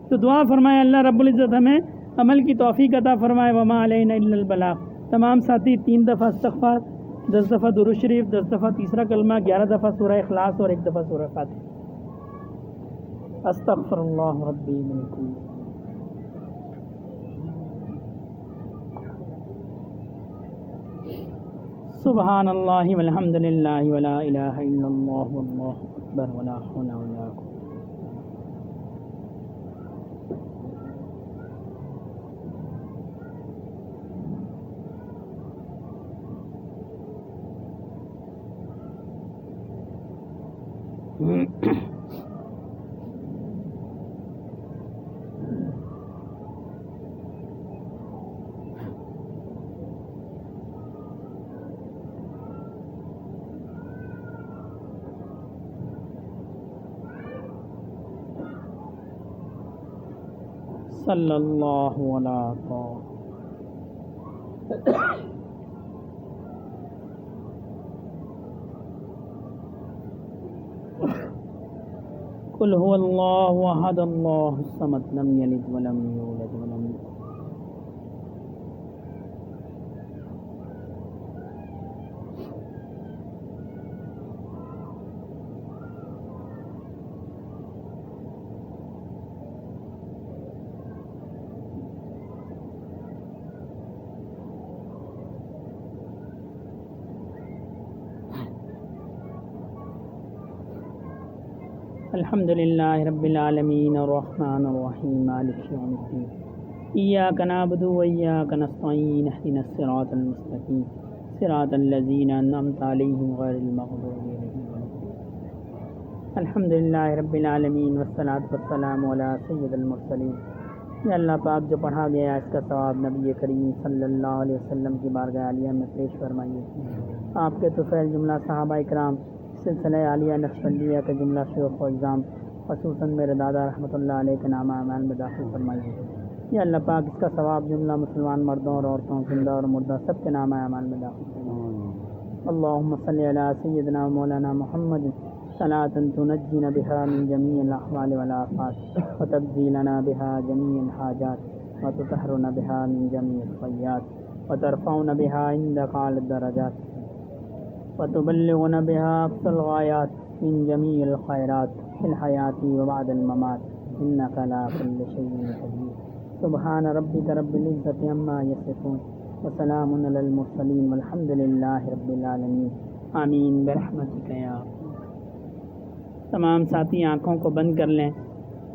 تو دعا فرمائے اللہ رب العزت ہمیں عمل کی توفیق عطا فرمائے. وما علینا الا البلاغ. تمام ساتھی 3 دفعہ استغفار، 10 دفعہ درود شریف، 10 دفعہ تیسرا کلمہ، 11 دفعہ سورہ اخلاص اور 1 دفعہ سورہ فاتحہ. استغفر اللہ ربی من کل. سبحان اللہ والحمد للہ ولا الہ الا اللہ واللہ اکبر ولا حول ولا قوة. صلی اللہ علیہ قل هو اللہ احد اللہ الصمد لم یلد ولم یولد ولم یولد. الحمد للہ رب العالمین الرحمن الرحیم مالک یوم الدین ایاک نعبد و ایاک نستعین اہدنا الصراط المستقیم صراط الذین انعمت علیہم غیر المغضوب علیہم ولا الضالین. الحمد للہ رب العالمین والصلاۃ والسلام علی سید المرسلین. یا اللہ پاک جو پڑھا گیا اس کا ثواب نبی کریم صلی اللہ علیہ وسلم کی بارگاہ عالیہ میں پیش فرمائیے. آپ کے طفیل جملہ صحابہ اکرام، سلسلہ عالیہ نقشبندیہ کا جملہ شیوخ و اعظام، خصوصاً میرے دادا رحمۃ اللہ علیہ کے نامہ اعمال میں داخل فرمائیے. یا اللہ پاک اس کا ثواب جملہ مسلمان مردوں اور عورتوں، زندہ اور مردہ، سب کے نامہ اعمال میں داخل فرمائیے. اللہم صلی علی سیدنا مولانا محمد صلاۃ تنجینا بہا من جمیع الاحوال والآفات وتبدیلنا بہا جمیع الحاجات وتطہرنا بہا من جمیع الخطیات وترفعنا بہا عندک اعلی الدرجات وتبلغنا بها أقصى الغايات من جميع الخيرات في الحياة وبعد الممات إنك على كل شيء قدير. سبحان ربك رب العزة عما يصفون وسلام علی المرسلین والحمد للہ رب العالمین آمین برحمتک یا تمام ساتھی آنکھوں کو بند کر لیں،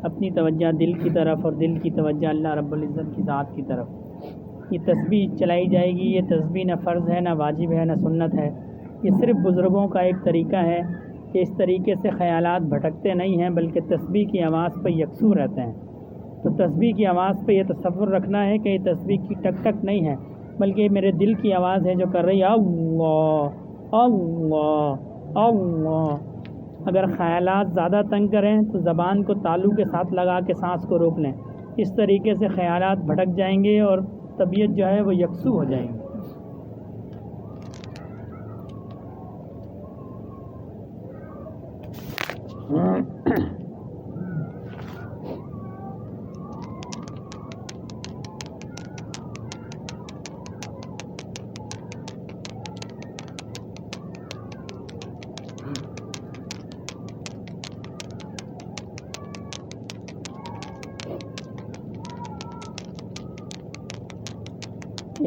اپنی توجہ دل کی طرف اور دل کی توجہ اللہ رب العزت کی ذات کی طرف۔ یہ تسبیح چلائی جائے گی، یہ تسبیح نہ فرض ہے، نہ واجب ہے، نہ سنت ہے، یہ صرف بزرگوں کا ایک طریقہ ہے کہ اس طریقے سے خیالات بھٹکتے نہیں ہیں بلکہ تسبیح کی آواز پہ یکسو رہتے ہیں۔ تو تسبیح کی آواز پہ یہ تصور رکھنا ہے کہ یہ تسبیح کی ٹک ٹک نہیں ہے بلکہ میرے دل کی آواز ہے جو کر رہی ہے اللہ اللہ اللہ۔ اگر خیالات زیادہ تنگ کریں تو زبان کو تالو کے ساتھ لگا کے سانس کو روک لیں، اس طریقے سے خیالات بھٹک جائیں گے اور طبیعت جو ہے وہ یکسو ہو جائیں گی۔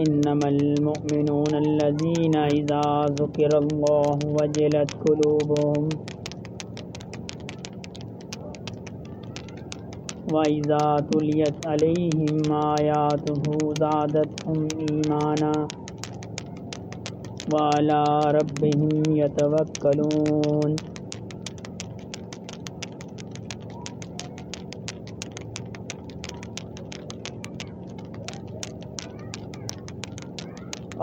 انما المؤمنون الذين اذا ذكر الله وجلت قلوبهم واذا تليت عليهم آياته زادتهم ایمانا وعلى ربهم يتوكلون۔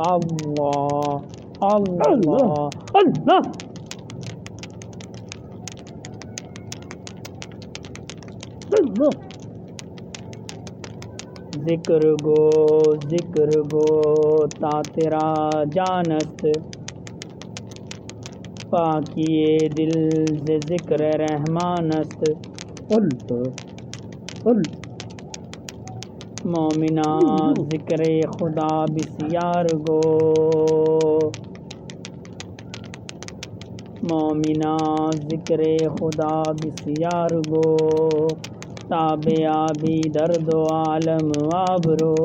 اللہ اللہ اللہ۔ ذکر گو تا تیرا جانست، پاکیے دل سے ذکر رحمانست۔ مومنا ذکر خدا بسیار گو، مومنا ذکر خدا بسیار گو، تاب آبی درد و عالم آبرو۔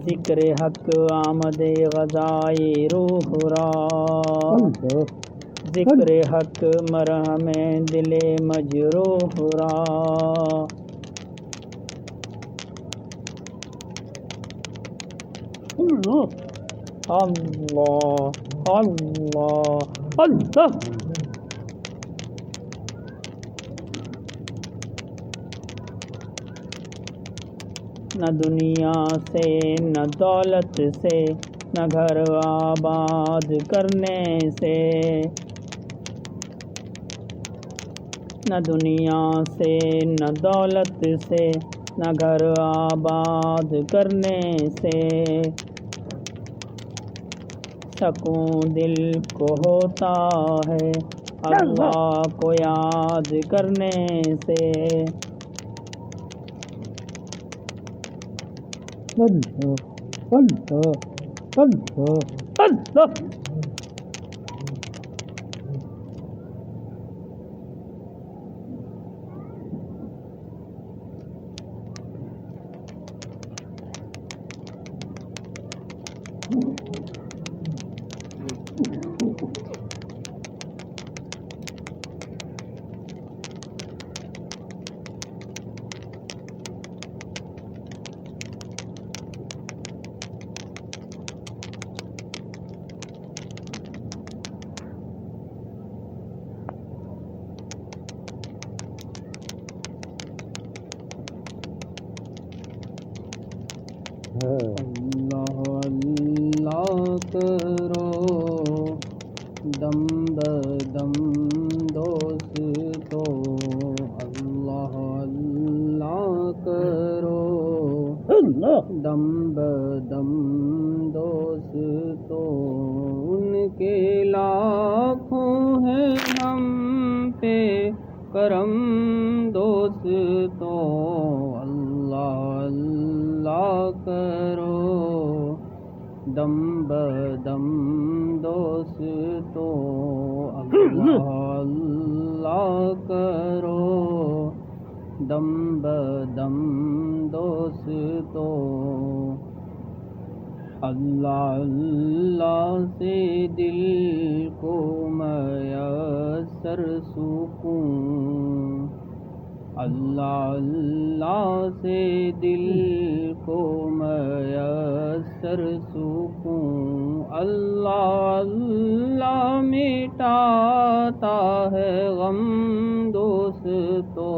ذکر حق آمد غذائے روح را، ذکر حق مرہم دل مجروح را۔ اللہ اللہ اللہ۔ نہ دنیا سے نہ دولت سے نہ گھر آباد کرنے سے، نہ دنیا سے نہ دولت سے نہ گھر آباد کرنے سے، سکون دل کو ہوتا ہے اللہ کو یاد کرنے سے۔ اللہ اللہ اللہ اللہ۔ اللہ اللہ کرو دم بدم دوستو، اللہ اللہ کرو دم بدم دوستو، ان کے لاکھوں ہیں ہم پہ کرم دوستو، اللہ اللہ کرو دم بدم دوستو، اللہ اللہ کرو
دم بدم دوستو اللہ اللہ سے دل کو میسر سکون اللہ اللہ سے دل کو میسر سکون اللہ اللہ مٹاتا ہے غم دوستو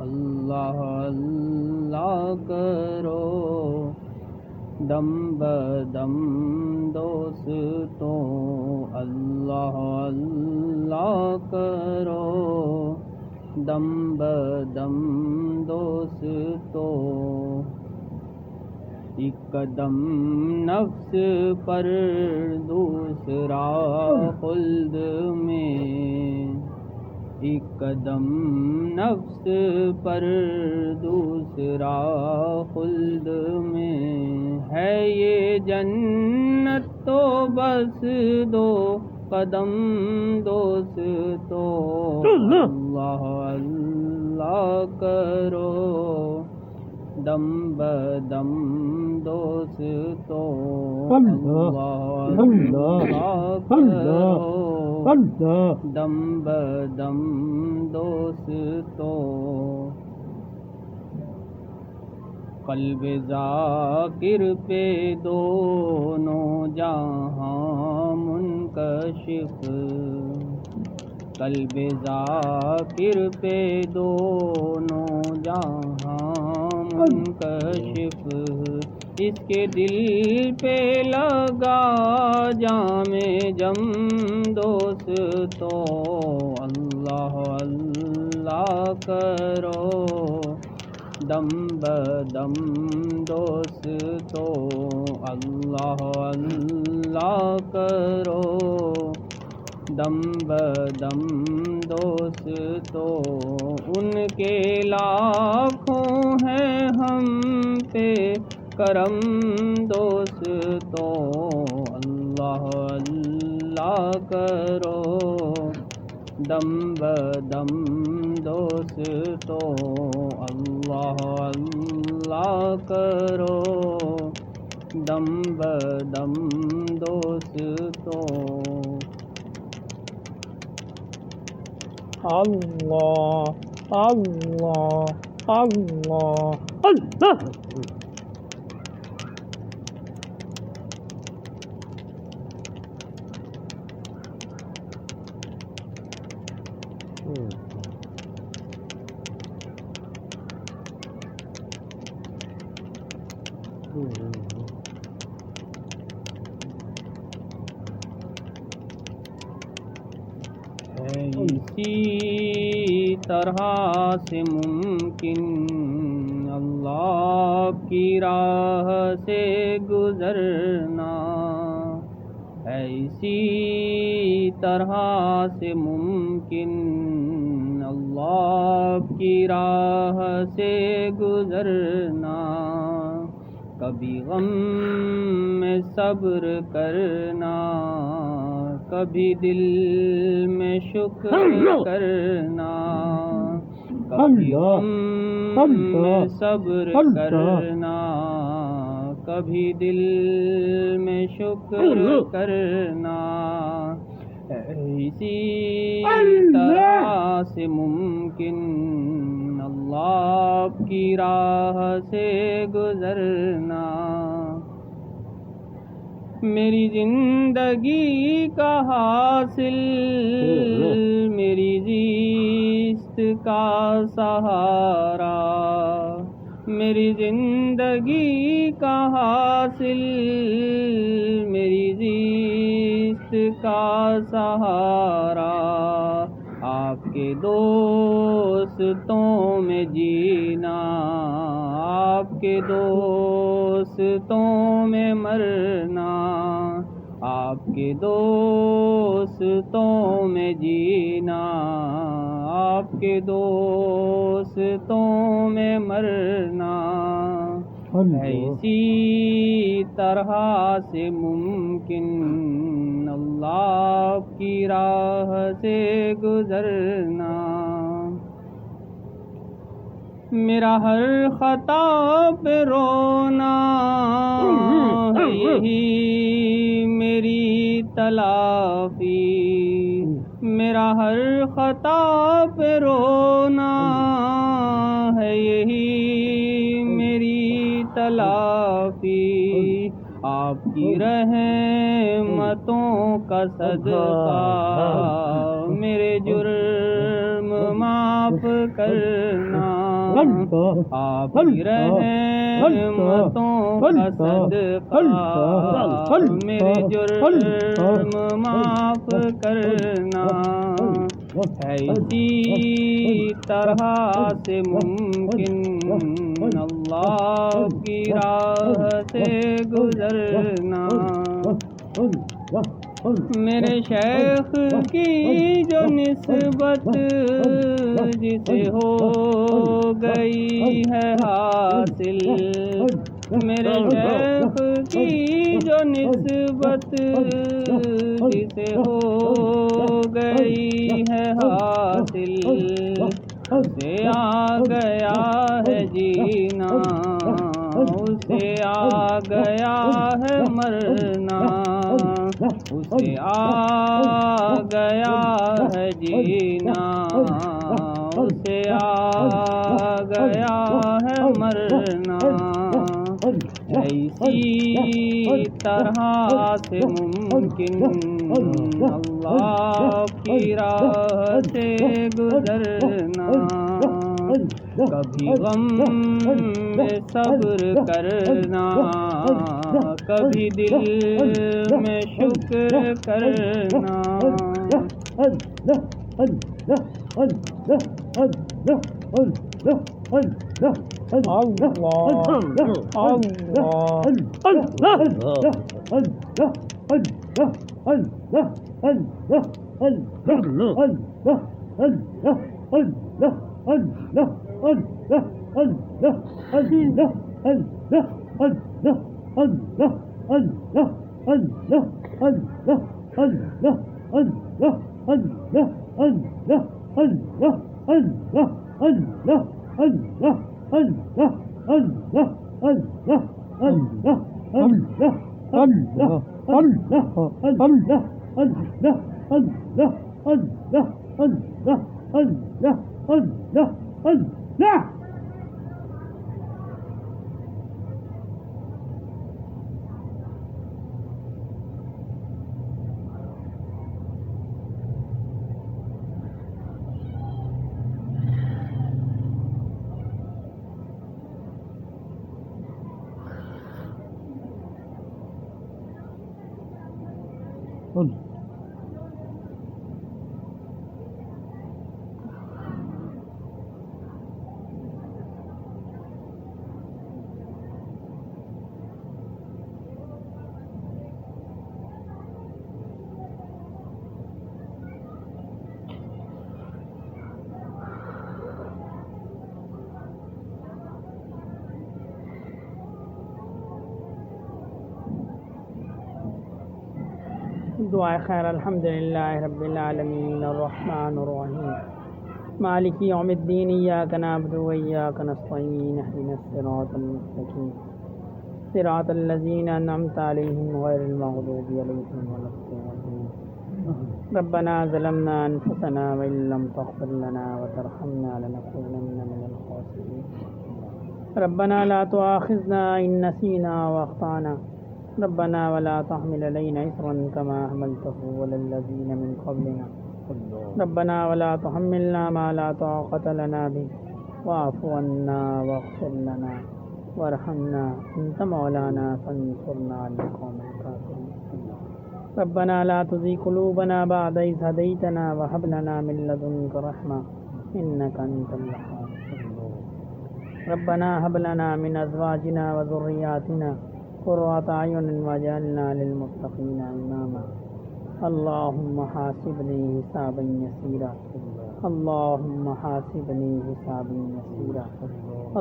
اللہ اللہ کرو دم بدم دوستو اللہ اللہ کرو دم بدم دوستو ایک قدم نفس پر دوسرا خلد میں ایک قدم نفس پر دوسرا خلد میں ہے یہ جنت تو بس دو قدم دوستو اللہ اللہ کرو دم بدم دوستو اللہ اللہ کرو دم بدم دوستو قلب ذاکر پہ دونوں جہاں منکشف قلب ذاکر پہ دونوں جہاں منکشف اس کے دل پہ لگا جام جم دوستو اللہ اللہ کرو دم بدم دوستو اللہ اللہ کرو دم بدم دوستو ان کے لاکھوں ہیں ہم پہ کرم دوستو اللہ اللہ کرو دم بدم دوستو اللہ اللہ کرو دم بدم دوستو
اللہ اللہ اللہ اللہ
اسی طرح سے ممکن اللہ کی راہ سے گزرنا ہے اسی طرح سے ممکن اللہ کی راہ سے گزرنا کبھی غم میں صبر کرنا کبھی دل میں شکر کرنا کبھی غم میں صبر کرنا کبھی دل میں شکر کرنا اسی طرح سے ممکن اللہ کی راہ سے گزرنا میری زندگی کا حاصل میری زیست کا سہارا میری زندگی کا حاصل میری زیست کا سہارا آپ کے دوستوں میں جینا آپ کے دوستوں میں مرنا آپ کے دوستوں میں جینا آپ کے دوستوں میں مرنا اسی طرح سے ممکن اللہ کی راہ سے گزرنا میرا ہر خطا پہ رونا ہے یہی میری تلافی، میرا ہر خطا پہ رونا ہے یہی میری تلافی، آپ کی رحمتوں کا صدقہ میرے جرم معاف کرنا، آپ کی رحمتوں کا صدقہ میرے جرم معاف کرنا، اسی طرح سے ممکن اللہ کی راہ سے گزرنا، میرے شیخ کی جو نسبت جسے ہو گئی ہے حاصل، میرے شیخ کی جو نسبت جسے ہو گئی ہے حاصل، اسے آ گیا ہے جینا، اسے آ گیا ہے مرنا، اسے آ گیا ہے جینا، اسے آ گیا ہے مرنا، اسی طرح سے ممکن اللہ کی راہ سے گزرنا، کبھی غم میں صبر کرنا، کبھی دل میں شکر کرنا،
دعائے خیر. الحمدللہ رب العالمین الرحمن الرحیم مالک یوم الدین ایاک نعبد و ایاک نستعین اهدنا الصراط المستقیم صراط الذین انعمت علیہم غیر المغضوب علیہم ولا الضالین. ربنا ظلمنا انفسنا وان لم تغفر لنا وترحمنا لنكونن من الخاسرین. ربنا لا تؤاخذنا ان نسینا واخطانا ربنا ولا تحمل علينا إصرا كما حملته على الذين من قبلنا ربنا ولا تحملنا ما لا طاقة لنا به واعف عنا واغفر لنا وارحمنا أنت مولانا فانصرنا على القوم الكافرين. ربنا لا تزغ قلوبنا بعد إذ هديتنا وهب لنا من لدنك رحمة إنك أنت الوهاب. ربنا هب لنا من أزواجنا وذرياتنا قرة أعين واجعلنا للمتقين إماما. اللهم حاسبني حسابا يسيرا، اللهم حاسبني حسابا يسيرا،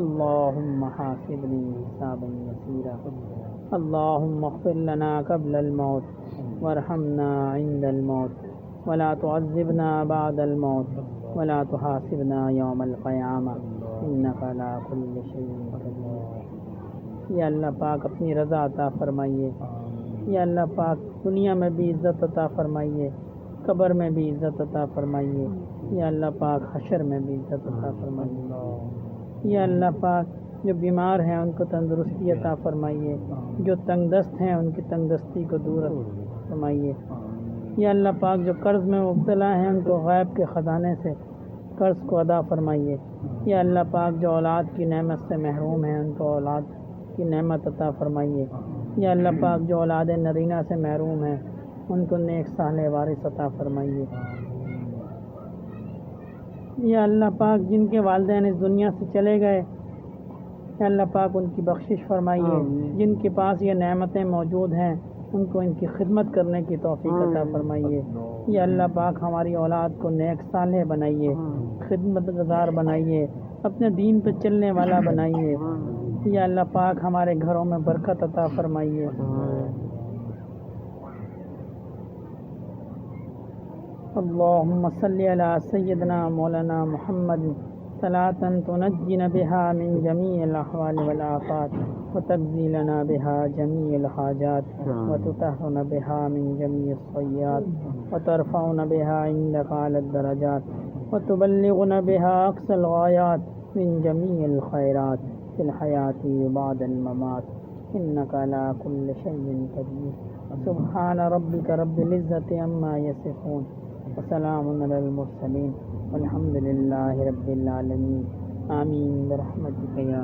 اللهم حاسبني حسابا يسيرا. اللهم اغفر لنا قبل الموت وارحمنا عند الموت ولا تعذبنا بعد الموت ولا تحاسبنا يوم القيامة.
إنك على كل شيء قدير. یا اللہ پاک اپنی رضا عطا فرمائیے. یا اللہ پاک دنیا میں بھی عزت عطا فرمائیے, قبر میں بھی عزت عطا فرمائیے. یا اللہ پاک حشر میں بھی عزت عطا فرمائیے. یا اللہ پاک جو بیمار ہیں ان کو تندرستی عطا فرمائیے, جو تنگ دست ہیں ان کی تنگ دستی کو دور فرمائیے. یا اللہ پاک جو قرض میں مبتلا ہیں ان کو غیب کے خزانے سے قرض کو ادا فرمائیے. یا اللہ پاک جو اولاد کی نعمت سے محروم ہیں ان کو اولاد کی نعمت عطا فرمائیے. یا اللہ پاک جو اولاد نرینہ سے محروم ہیں ان کو نیک صالح وارث عطا فرمائیے. یا اللہ پاک جن کے والدین اس دنیا سے چلے گئے, یا اللہ پاک ان کی بخشش فرمائیے. جن کے پاس یہ نعمتیں موجود ہیں ان کو ان کی خدمت کرنے کی توفیق عطا فرمائیے. یا اللہ پاک ہماری اولاد کو نیک صالح بنائیے, خدمت گزار بنائیے, اپنے دین پہ چلنے والا بنائیے. یا اللہ پاک ہمارے گھروں میں برکت عطا فرمائیے. اللہم صلی علی سیدنا مولانا محمد صلاة تنجینا بها من جمیع الاحوال والآفات وتقضی لنا بها جمیع الحاجات وتطہرنا بها من جمیع السیئات وترفعنا بها عندك على الدرجات وتبلغنا بها اقصى الغایات من جمیع الخیرات في الحیاة وبعد الممات انك على كل شيء قدیر. سبحان ربك رب العزة عما يصفون وسلام على المرسلين والحمد لله رب العالمين. آمين برحمتك يا